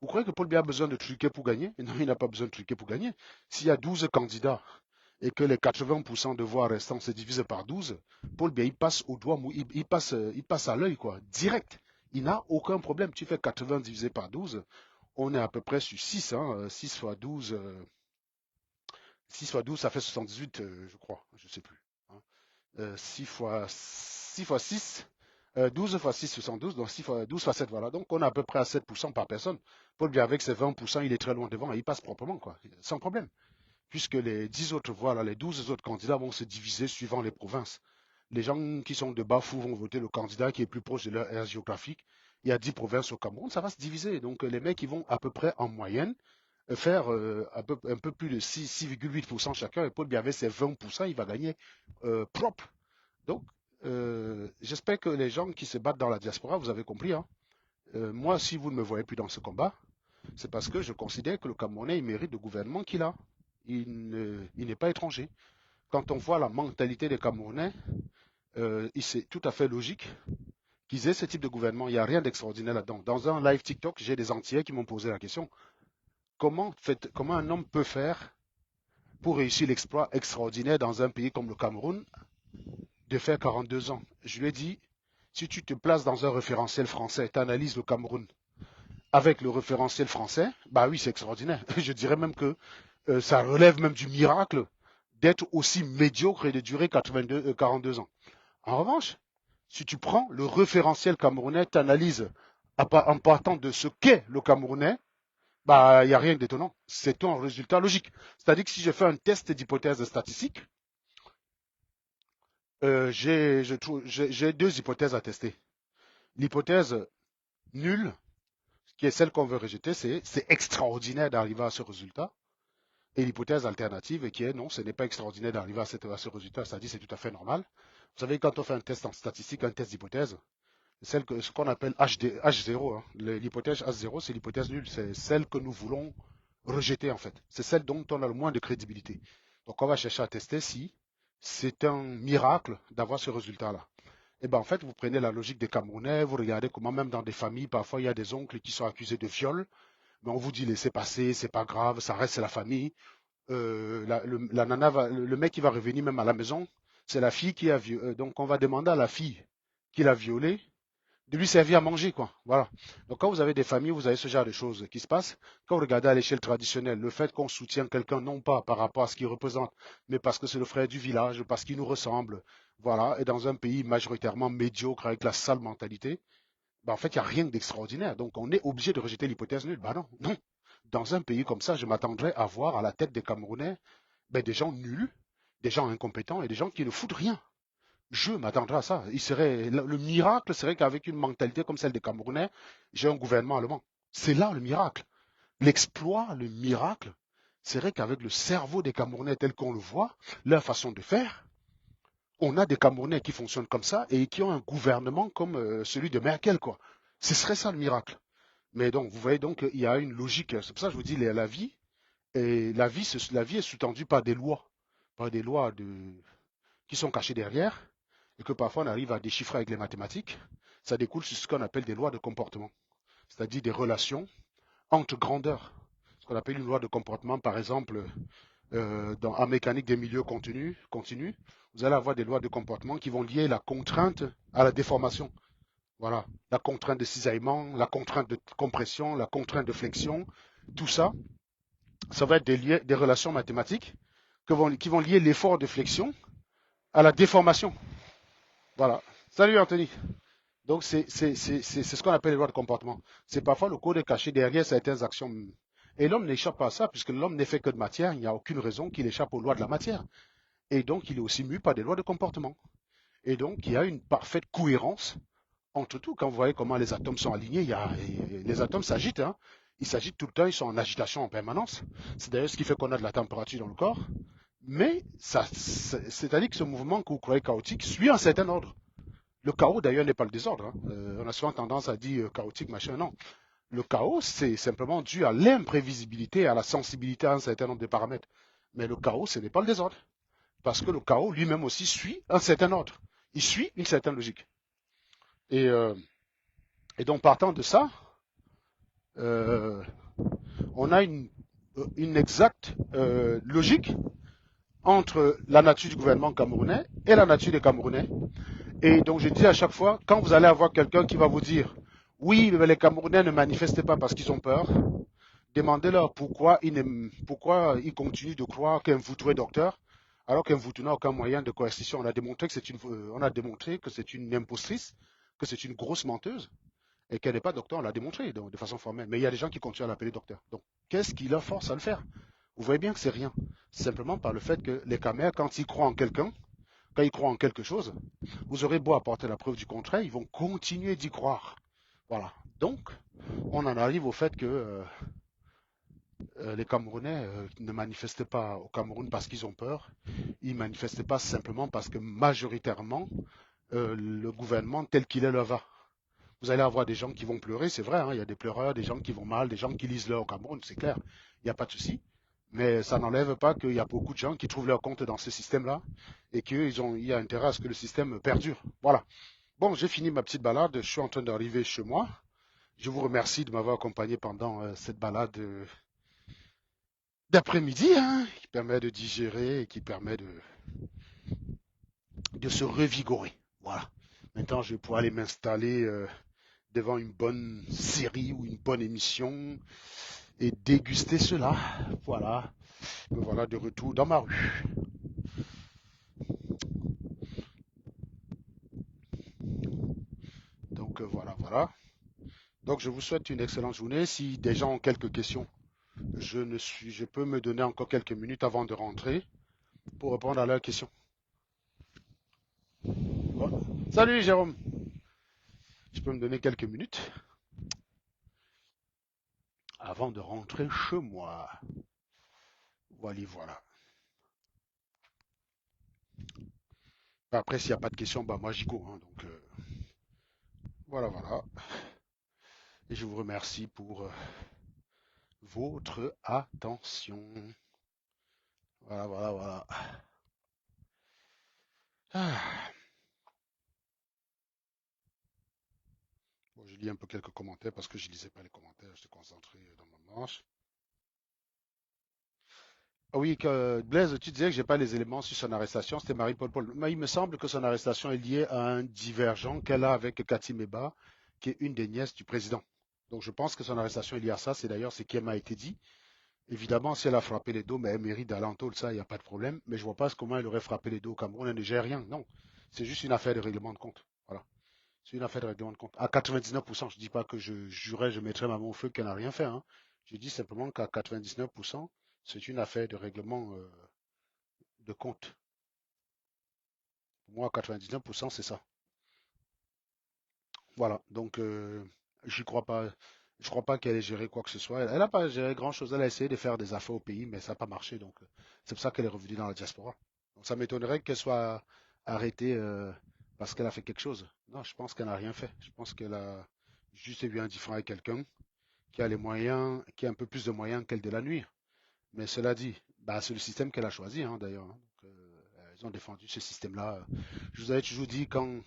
Speaker 1: vous croyez que Paul Biya a besoin de truquer pour gagner? Non, il n'a pas besoin de truquer pour gagner. S'il y a 12 candidats et que les 80% de voix restants se divisent par 12, Paul Biya, il passe au doigt, il passe à l'œil, quoi, direct. Il n'a aucun problème. Tu fais 80 divisé par 12, on est à peu près sur 6, hein, 6 fois 12, 6 fois 12, ça fait 78, je crois, je ne sais plus. Hein. 6 fois 6, 12 fois 6, 72, donc 6 fois 12 fois 7, voilà. Donc on est à peu près à 7% par personne. Paul Biya, avec ses 20%, il est très loin devant et il passe proprement, quoi, sans problème. Puisque les 10 autres voix, là, les 12 autres candidats vont se diviser suivant les provinces. Les gens qui sont de Bafou vont voter le candidat qui est plus proche de leur aire géographique. Il y a 10 provinces au Cameroun, ça va se diviser. Donc les mecs, ils vont à peu près en moyenne faire un peu plus de 6,8% chacun. Et Paul Biya, avec ses 20%, il va gagner propre. Donc, j'espère que les gens qui se battent dans la diaspora, vous avez compris, hein. Moi, si vous ne me voyez plus dans ce combat, c'est parce que je considère que le Camerounais, il mérite le gouvernement qu'il a. Il n'est pas étranger. Quand on voit la mentalité des Camerounais, c'est tout à fait logique qu'ils aient ce type de gouvernement. Il n'y a rien d'extraordinaire là-dedans. Dans un live TikTok, j'ai des Antillais qui m'ont posé la question. Comment un homme peut faire pour réussir l'exploit extraordinaire dans un pays comme le Cameroun de faire 42 ans? Je lui ai dit, si tu te places dans un référentiel français, tu analyses le Cameroun avec le référentiel français, bah oui, c'est extraordinaire. Je dirais même que ça relève même du miracle d'être aussi médiocre et de durer 42 ans. En revanche, si tu prends le référentiel camerounais, tu analyses en partant de ce qu'est le Camerounais, bah, il n'y a rien d'étonnant. C'est un résultat logique. C'est-à-dire que si je fais un test d'hypothèse statistique, j'ai deux hypothèses à tester. L'hypothèse nulle, qui est celle qu'on veut rejeter, c'est extraordinaire d'arriver à ce résultat. Et l'hypothèse alternative, qui est non, ce n'est pas extraordinaire d'arriver à ce résultat, c'est-à-dire c'est tout à fait normal. Vous savez, quand on fait un test en statistique, un test d'hypothèse, ce qu'on appelle H0, hein, l'hypothèse H0, c'est l'hypothèse nulle, c'est celle que nous voulons rejeter en fait. C'est celle dont on a le moins de crédibilité. Donc on va chercher à tester si c'est un miracle d'avoir ce résultat-là. Et bien en fait, vous prenez la logique des Camerounais, vous regardez comment même dans des familles, parfois il y a des oncles qui sont accusés de viol, mais on vous dit laissez passer, c'est pas grave, ça reste la famille. La nana le mec qui va revenir même à la maison, c'est la fille qui a violé. Donc on va demander à la fille qui l'a violé de lui servir à manger, quoi. Voilà. Donc quand vous avez des familles, vous avez ce genre de choses qui se passent. Quand vous regardez à l'échelle traditionnelle, le fait qu'on soutient quelqu'un non pas par rapport à ce qu'il représente, mais parce que c'est le frère du village, parce qu'il nous ressemble, voilà, et dans un pays majoritairement médiocre avec la sale mentalité, ben en fait, il n'y a rien d'extraordinaire. Donc on est obligé de rejeter l'hypothèse nulle. Ben non, non. Dans un pays comme ça, je m'attendrais à voir à la tête des Camerounais ben, des gens nuls, des gens incompétents et des gens qui ne foutent rien. Je m'attendrais à ça. Le miracle serait qu'avec une mentalité comme celle des Camerounais, j'ai un gouvernement allemand. C'est là le miracle. L'exploit, le miracle, serait qu'avec le cerveau des Camerounais tel qu'on le voit, leur façon de faire, on a des Camerounais qui fonctionnent comme ça et qui ont un gouvernement comme celui de Merkel, quoi. Ce serait ça le miracle. Mais donc, vous voyez donc, il y a une logique. C'est pour ça que je vous dis la vie. Et la vie est sous-tendue par des lois qui sont cachées derrière, et que parfois on arrive à déchiffrer avec les mathématiques. Ça découle sur ce qu'on appelle des lois de comportement, c'est-à-dire des relations entre grandeurs. Ce qu'on appelle une loi de comportement, par exemple, en mécanique des milieux continus, vous allez avoir des lois de comportement qui vont lier la contrainte à la déformation. Voilà, la contrainte de cisaillement, la contrainte de compression, la contrainte de flexion, tout ça, Ça va être des relations mathématiques qui vont lier l'effort de flexion à la déformation. Voilà. Salut Anthony. Donc c'est ce qu'on appelle les lois de comportement. C'est parfois le code caché derrière certaines actions. Et l'homme n'échappe pas à ça, puisque l'homme n'est fait que de matière, il n'y a aucune raison qu'il échappe aux lois de la matière. Et donc il est aussi mu par des lois de comportement. Et donc il y a une parfaite cohérence entre tout. Quand vous voyez comment les atomes sont alignés, les atomes s'agitent, hein. Ils s'agitent tout le temps, ils sont en agitation en permanence. C'est d'ailleurs ce qui fait qu'on a de la température dans le corps. Mais c'est-à-dire que ce mouvement que vous croyez chaotique suit un certain ordre. Le chaos, d'ailleurs, n'est pas le désordre, hein. On a souvent tendance à dire chaotique, machin. Non. Le chaos, c'est simplement dû à l'imprévisibilité, à la sensibilité à un certain nombre de paramètres. Mais le chaos, ce n'est pas le désordre. Parce que le chaos lui-même aussi suit un certain ordre. Il suit une certaine logique. Et, euh, et donc, partant de ça, euh, on a une exacte logique entre la nature du gouvernement camerounais et la nature des Camerounais. Et donc je dis à chaque fois, quand vous allez avoir quelqu'un qui va vous dire, oui, mais les Camerounais ne manifestent pas parce qu'ils ont peur, demandez-leur pourquoi ils continuent de croire qu'un Mvoutou est docteur, alors qu'un Mvoutou n'a aucun moyen de coercition. On a démontré que c'est une impostrice, que c'est une grosse menteuse, et qu'elle n'est pas docteur, on l'a démontré donc, de façon formelle. Mais il y a des gens qui continuent à l'appeler docteur. Donc, qu'est-ce qui leur force à le faire? Vous voyez bien que c'est rien. Simplement par le fait que les Camers, quand ils croient en quelqu'un, quand ils croient en quelque chose, vous aurez beau apporter la preuve du contraire, ils vont continuer d'y croire. Voilà. Donc, on en arrive au fait que les Camerounais ne manifestent pas au Cameroun parce qu'ils ont peur. Ils ne manifestent pas simplement parce que majoritairement, le gouvernement tel qu'il est leur va. Vous allez avoir des gens qui vont pleurer, c'est vrai, hein, il y a des pleureurs, des gens qui vont mal, des gens qui lisent l'heure au Cameroun, c'est clair, il n'y a pas de souci. Mais ça n'enlève pas qu'il y a beaucoup de gens qui trouvent leur compte dans ce système-là et qu'il y a intérêt à ce que le système perdure. Voilà. Bon, j'ai fini ma petite balade, je suis en train d'arriver chez moi. Je vous remercie de m'avoir accompagné pendant cette balade d'après-midi, hein, qui permet de digérer et qui permet de se revigorer. Voilà. Maintenant, je vais pouvoir aller m'installer devant une bonne série ou une bonne émission et déguster cela. Voilà. Me voilà de retour dans ma rue. Donc voilà, voilà. Donc je vous souhaite une excellente journée. Si des gens ont quelques questions, je peux me donner encore quelques minutes avant de rentrer pour répondre à leurs questions. Bon. Salut Jérôme. Je peux me donner quelques minutes avant de rentrer chez moi. Voilà, voilà. Après, s'il n'y a pas de questions, bah moi j'y cours, hein. Donc voilà, voilà. Et je vous remercie pour votre attention. Voilà, voilà, voilà. Ah. Bon, je lis un peu quelques commentaires parce que je ne lisais pas les commentaires, j'étais concentré dans ma manche. Ah oui, Blaise, tu disais que j'ai pas les éléments sur son arrestation, c'était Marie-Paul Paul. Mais il me semble que son arrestation est liée à un divergent qu'elle a avec Cathy Meba, qui est une des nièces du président. Donc je pense que son arrestation est liée à ça, c'est d'ailleurs ce qui m'a été dit. Évidemment, si elle a frappé les dos, mais elle mérite d'aller en taule, ça, il n'y a pas de problème. Mais je vois pas comment elle aurait frappé les dos au Cameroun, elle ne gère rien. Non, c'est juste une affaire de règlement de compte. Voilà. C'est une affaire de règlement de compte. À 99%, je ne dis pas que je jurais, je mettrais ma main au feu qu'elle n'a rien fait, hein. Je dis simplement qu'à 99%, c'est une affaire de règlement de compte. Pour moi, à 99%, c'est ça. Voilà. Donc, j'y crois pas. Je crois pas qu'elle ait géré quoi que ce soit. Elle n'a pas géré grand-chose. Elle a essayé de faire des affaires au pays, mais ça n'a pas marché. Donc, c'est pour ça qu'elle est revenue dans la diaspora. Donc, ça m'étonnerait qu'elle soit arrêtée parce qu'elle a fait quelque chose. Non, je pense qu'elle n'a rien fait. Je pense qu'elle a juste eu un différend avec quelqu'un qui a les moyens, qui a un peu plus de moyens qu'elle de la nuire. Mais cela dit, bah, c'est le système qu'elle a choisi, hein, d'ailleurs, hein. Donc, ils ont défendu ce système-là. Je vous avais toujours dit, quand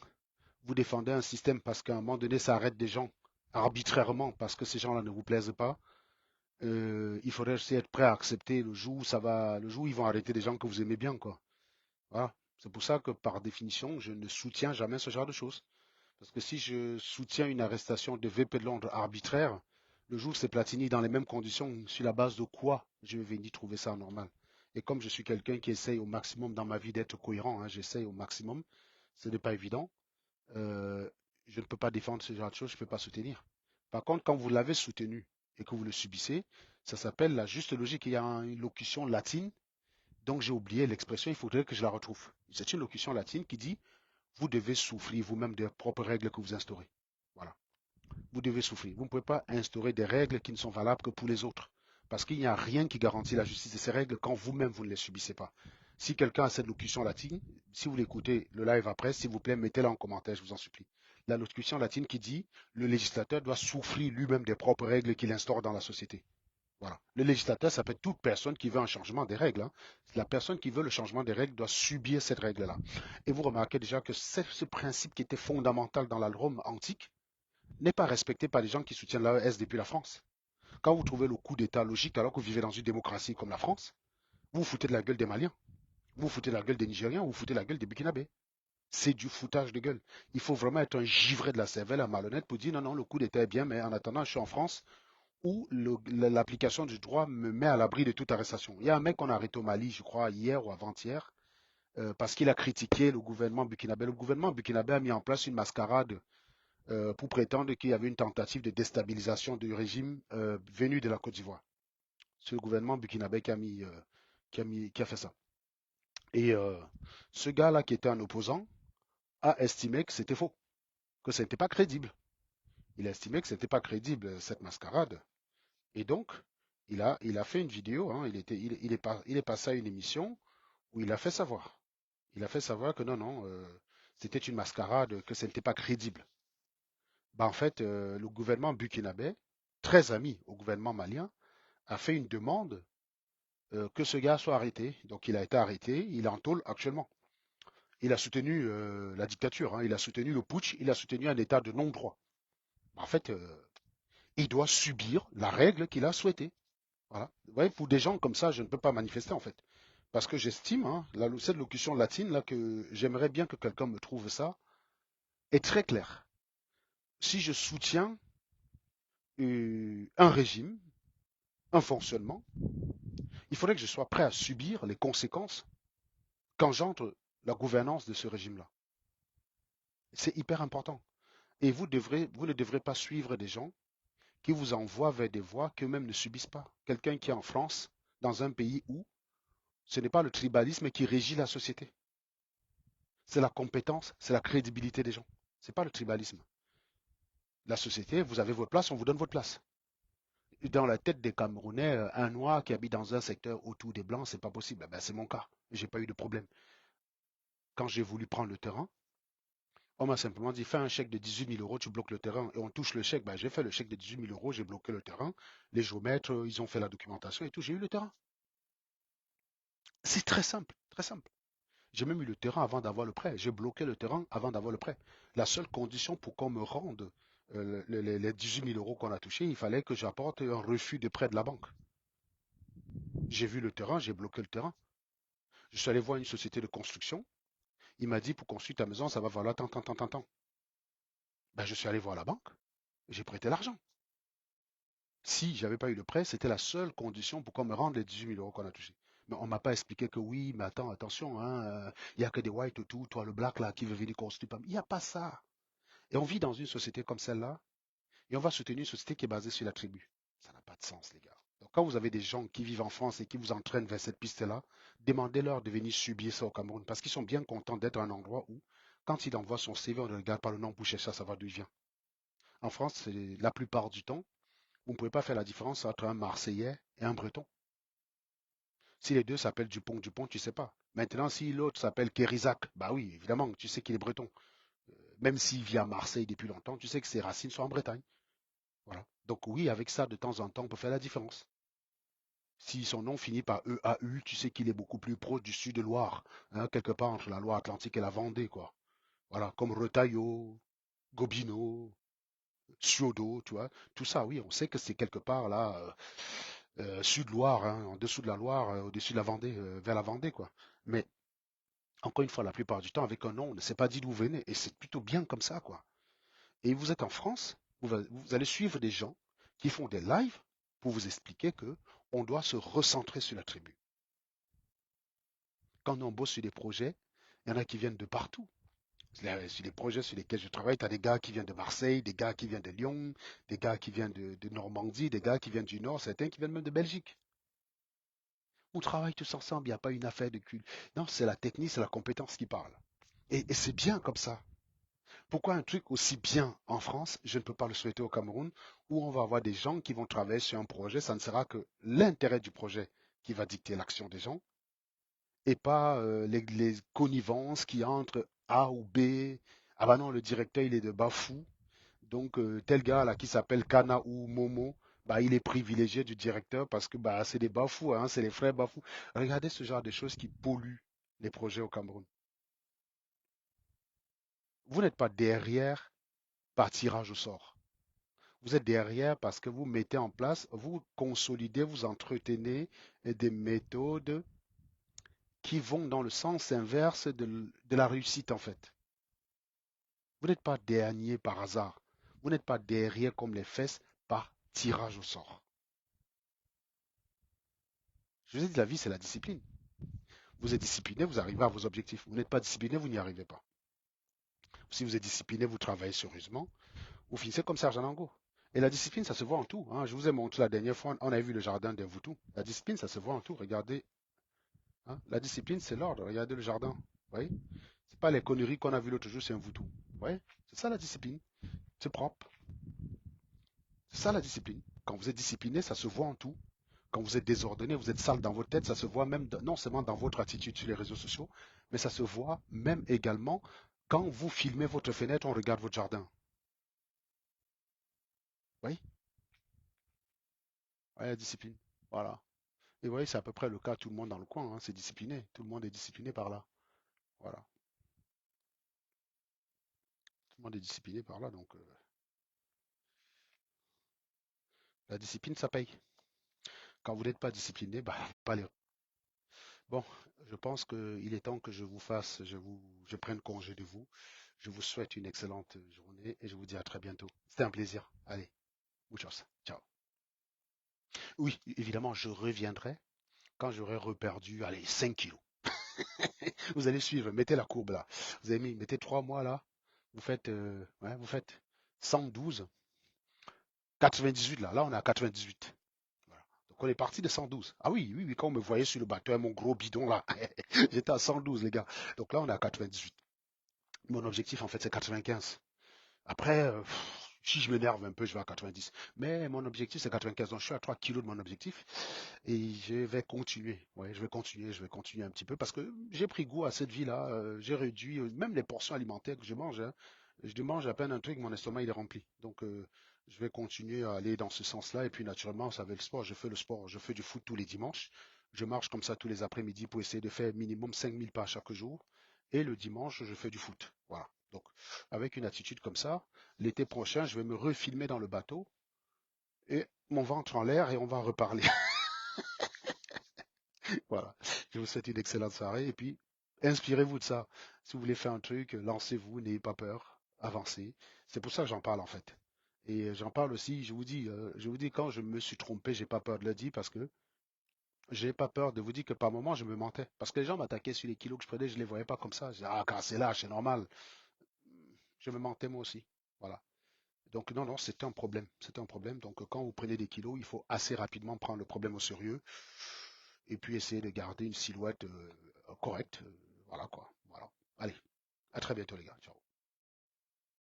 Speaker 1: vous défendez un système parce qu'à un moment donné, ça arrête des gens arbitrairement parce que ces gens-là ne vous plaisent pas, il faudrait aussi être prêt à accepter le jour où le jour où ils vont arrêter des gens que vous aimez bien, quoi. Voilà. C'est pour ça que, par définition, je ne soutiens jamais ce genre de choses. Parce que si je soutiens une arrestation de VP de Londres arbitraire, Le jour où c'est Platini dans les mêmes conditions, sur la base de quoi je vais venir trouver ça normal? Et comme je suis quelqu'un qui essaye au maximum dans ma vie d'être cohérent, hein, j'essaye au maximum, ce n'est pas évident. euh, je ne peux pas défendre ce genre de choses, je ne peux pas soutenir. Par contre, quand vous l'avez soutenu et que vous le subissez, ça s'appelle la juste logique. Il y a une locution latine, donc j'ai oublié l'expression, il faudrait que je la retrouve. C'est une locution latine qui dit, vous devez souffrir vous-même des propres règles que vous instaurez. Voilà. Vous devez souffrir. Vous ne pouvez pas instaurer des règles qui ne sont valables que pour les autres. Parce qu'il n'y a rien qui garantit la justice de ces règles quand vous-même vous ne les subissez pas. Si quelqu'un a cette locution latine, si vous l'écoutez le live après, s'il vous plaît, mettez-la en commentaire, je vous en supplie. La locution latine qui dit le législateur doit souffrir lui-même des propres règles qu'il instaure dans la société. Voilà. Le législateur, ça peut être toute personne qui veut un changement des règles, hein. La personne qui veut le changement des règles doit subir cette règle-là. Et vous remarquez déjà que c'est ce principe qui était fondamental dans la Rome antique n'est pas respecté par les gens qui soutiennent l'AES depuis la France. Quand vous trouvez le coup d'État logique alors que vous vivez dans une démocratie comme la France, vous vous foutez de la gueule des Maliens, vous vous foutez de la gueule des Nigériens, vous vous foutez de la gueule des Burkinabés. C'est du foutage de gueule. Il faut vraiment être un givré de la cervelle, un malhonnête pour dire non, non, le coup d'État est bien, mais en attendant, je suis en France où l'application du droit me met à l'abri de toute arrestation. Il y a un mec qu'on a arrêté au Mali, je crois, hier ou avant-hier, parce qu'il a critiqué le gouvernement burkinabé. Le gouvernement burkinabé a mis en place une mascarade pour prétendre qu'il y avait une tentative de déstabilisation du régime venu de la Côte d'Ivoire. C'est le gouvernement burkinabé qui a fait ça. Et ce gars-là qui était un opposant a estimé que c'était faux, que ce n'était pas crédible. Il a estimé que ce n'était pas crédible, cette mascarade. Et donc, il a fait une vidéo, hein, il est passé à une émission où il a fait savoir. Il a fait savoir que non, non, c'était une mascarade, que ce n'était pas crédible. Bah, en fait, le gouvernement burkinabé, très ami au gouvernement malien, a fait une demande que ce gars soit arrêté. Donc il a été arrêté, il est en tôle actuellement. Il a soutenu la dictature, hein, il a soutenu le putsch, il a soutenu un état de non-droit. En fait, il doit subir la règle qu'il a souhaitée. Voilà. Vous voyez, pour des gens comme ça, je ne peux pas manifester en fait. Parce que j'estime, hein, cette locution latine, là, que j'aimerais bien que quelqu'un me trouve ça, est très claire. Si je soutiens un régime, un fonctionnement, il faudrait que je sois prêt à subir les conséquences qu'engendre la gouvernance de ce régime-là. C'est hyper important. Et vous ne devrez pas suivre des gens qui vous envoient vers des voies qu'eux-mêmes ne subissent pas. Quelqu'un qui est en France, dans un pays où ce n'est pas le tribalisme qui régit la société. C'est la compétence, c'est la crédibilité des gens. Ce n'est pas le tribalisme. La société, vous avez votre place, on vous donne votre place. Dans la tête des Camerounais, un noir qui habite dans un secteur autour des blancs, c'est pas possible. Ben, c'est mon cas. J'ai pas eu de problème. Quand j'ai voulu prendre le terrain, on m'a simplement dit, fais un chèque de 18 000 euros, tu bloques le terrain. Et on touche le chèque. Ben, j'ai fait le chèque de 18 000 euros, j'ai bloqué le terrain. Les géomètres, ils ont fait la documentation et tout. J'ai eu le terrain. C'est très simple, très simple. J'ai même eu le terrain avant d'avoir le prêt. J'ai bloqué le terrain avant d'avoir le prêt. La seule condition pour qu'on me rende les 18 000 euros qu'on a touchés, il fallait que j'apporte un refus de prêt de la banque. J'ai vu le terrain, j'ai bloqué le terrain. Je suis allé voir une société de construction. Il m'a dit, pour construire ta maison, ça va valoir tant, tant, tant, tant, tant. Ben, je suis allé voir la banque. J'ai prêté l'argent. Si j'avais pas eu le prêt, c'était la seule condition pour qu'on me rende les 18 000 euros qu'on a touchés. Mais on m'a pas expliqué que oui, mais attends, attention, hein, il n'y a que des whites autour, toi le black là qui veut venir construire. Il n'y a pas ça. Et on vit dans une société comme celle-là, et on va soutenir une société qui est basée sur la tribu. Ça n'a pas de sens, les gars. Donc quand vous avez des gens qui vivent en France et qui vous entraînent vers cette piste-là, demandez-leur de venir subir ça au Cameroun, parce qu'ils sont bien contents d'être à un endroit où, quand il envoie son CV, on ne regarde pas le nom pour chercher à savoir d'où il vient. En France, c'est la plupart du temps, vous ne pouvez pas faire la différence entre un Marseillais et un Breton. Si les deux s'appellent Dupont, tu sais pas. Maintenant, si l'autre s'appelle Kérizac, bah oui, évidemment, tu sais qu'il est breton. Même s'il vit à Marseille depuis longtemps, tu sais que ses racines sont en Bretagne. Voilà. Donc oui, avec ça, de temps en temps, on peut faire la différence. Si son nom finit par EAU, tu sais qu'il est beaucoup plus proche du sud de Loire, hein, quelque part entre la Loire-Atlantique et la Vendée, quoi. Voilà, comme Retailleau, Gobineau, Ciodo, tu vois. Tout ça, oui, on sait que c'est quelque part là, sud-Loire, hein, en dessous de la Loire, au-dessus de la Vendée, vers la Vendée, quoi. Mais encore une fois, la plupart du temps, avec un nom, on ne sait pas dit d'où vous venez, et c'est plutôt bien comme ça, quoi. Et vous êtes en France, vous allez suivre des gens qui font des lives pour vous expliquer que on doit se recentrer sur la tribu. Quand on bosse sur des projets, il y en a qui viennent de partout. Sur les projets sur lesquels je travaille, tu as des gars qui viennent de Marseille, des gars qui viennent de Lyon, des gars qui viennent de Normandie, des gars qui viennent du Nord, certains qui viennent même de Belgique. On travaille tous ensemble, il n'y a pas une affaire de cul. Non, c'est la technique, c'est la compétence qui parle. Et c'est bien comme ça. Pourquoi un truc aussi bien en France, je ne peux pas le souhaiter au Cameroun, où on va avoir des gens qui vont travailler sur un projet, ça ne sera que l'intérêt du projet qui va dicter l'action des gens, et pas les connivences qui entre A ou B. Ah bah non, le directeur il est de Bafou, donc tel gars là qui s'appelle Kana ou Momo, bah il est privilégié du directeur parce que bah c'est des Bafou, hein, c'est les frères Bafou. Regardez ce genre de choses qui polluent les projets au Cameroun. Vous n'êtes pas derrière par tirage au sort. Vous êtes derrière parce que vous mettez en place, vous consolidez, vous entretenez des méthodes qui vont dans le sens inverse de la réussite en fait. Vous n'êtes pas dernier par hasard. Vous n'êtes pas derrière comme les fesses par tirage au sort. Je vous ai dit, la vie, c'est la discipline. Vous êtes discipliné, vous arrivez à vos objectifs. Vous n'êtes pas discipliné, vous n'y arrivez pas. Si vous êtes discipliné, vous travaillez sérieusement, vous finissez comme Serge Anango. Et la discipline, ça se voit en tout, hein. Je vous ai montré la dernière fois, on a vu le jardin des Voutou. La discipline, ça se voit en tout. Regardez, hein. La discipline, c'est l'ordre. Regardez le jardin. Vous voyez? C'est pas les conneries qu'on a vues l'autre jour, c'est un Voutou. Vous voyez? C'est ça la discipline. C'est propre. C'est ça la discipline. Quand vous êtes discipliné, ça se voit en tout. Quand vous êtes désordonné, vous êtes sale dans votre tête, ça se voit même non seulement dans votre attitude sur les réseaux sociaux, mais ça se voit même également quand vous filmez votre fenêtre, on regarde votre jardin. Oui, ouais, la discipline. Voilà. Et vous voyez, c'est à peu près le cas, tout le monde dans le coin, hein, c'est discipliné. Tout le monde est discipliné par là. Voilà. Tout le monde est discipliné par là, donc la discipline, ça paye. Quand vous n'êtes pas discipliné, bah, pas les. Bon, je pense qu'il est temps que je vous fasse, je prenne congé de vous. Je vous souhaite une excellente journée et je vous dis à très bientôt. C'était un plaisir. Allez, muchos. Ciao. Oui, évidemment, je reviendrai quand j'aurai reperdu, allez, 5 kilos. Vous allez suivre, mettez la courbe là. Vous avez mis, mettez 3 mois là. Vous faites 112, 98 là. Là, on est à 98. Voilà. Donc, on est parti de 112. Ah oui, oui, oui, quand on me voyait sur le bateau, mon gros bidon là, j'étais à 112, les gars. Donc là, on est à 98. Mon objectif, en fait, c'est 95. Après, si je m'énerve un peu, je vais à 90. Mais mon objectif, c'est 95. Donc, je suis à 3 kilos de mon objectif. Et je vais continuer. Ouais, je vais continuer un petit peu parce que j'ai pris goût à cette vie-là. J'ai réduit même les portions alimentaires que je mange, hein. Je mange à peine un truc, mon estomac il est rempli. Donc, je vais continuer à aller dans ce sens-là. Et puis, naturellement, ça va le sport. Je fais le sport. Je fais du foot tous les dimanches. Je marche comme ça tous les après-midi pour essayer de faire minimum 5000 pas chaque jour. Et le dimanche, je fais du foot. Voilà. Donc, avec une attitude comme ça, l'été prochain, je vais me refilmer dans le bateau et mon ventre en l'air et on va reparler. Voilà. Je vous souhaite une excellente soirée et puis inspirez-vous de ça. Si vous voulez faire un truc, lancez-vous, n'ayez pas peur, avancez. C'est pour ça que j'en parle en fait. Et j'en parle aussi, je vous dis quand je me suis trompé, j'ai pas peur de le dire parce que j'ai pas peur de vous dire que par moment je me mentais. Parce que les gens m'attaquaient sur les kilos que je prenais, je les voyais pas comme ça. Je disais, ah, quand c'est lâche, c'est normal. Je me mentais moi aussi. Voilà. Donc non, non, c'était un problème. C'était un problème. Donc quand vous prenez des kilos, il faut assez rapidement prendre le problème au sérieux et puis essayer de garder une silhouette correcte. Voilà quoi. Voilà. Allez, à très bientôt les gars. Ciao.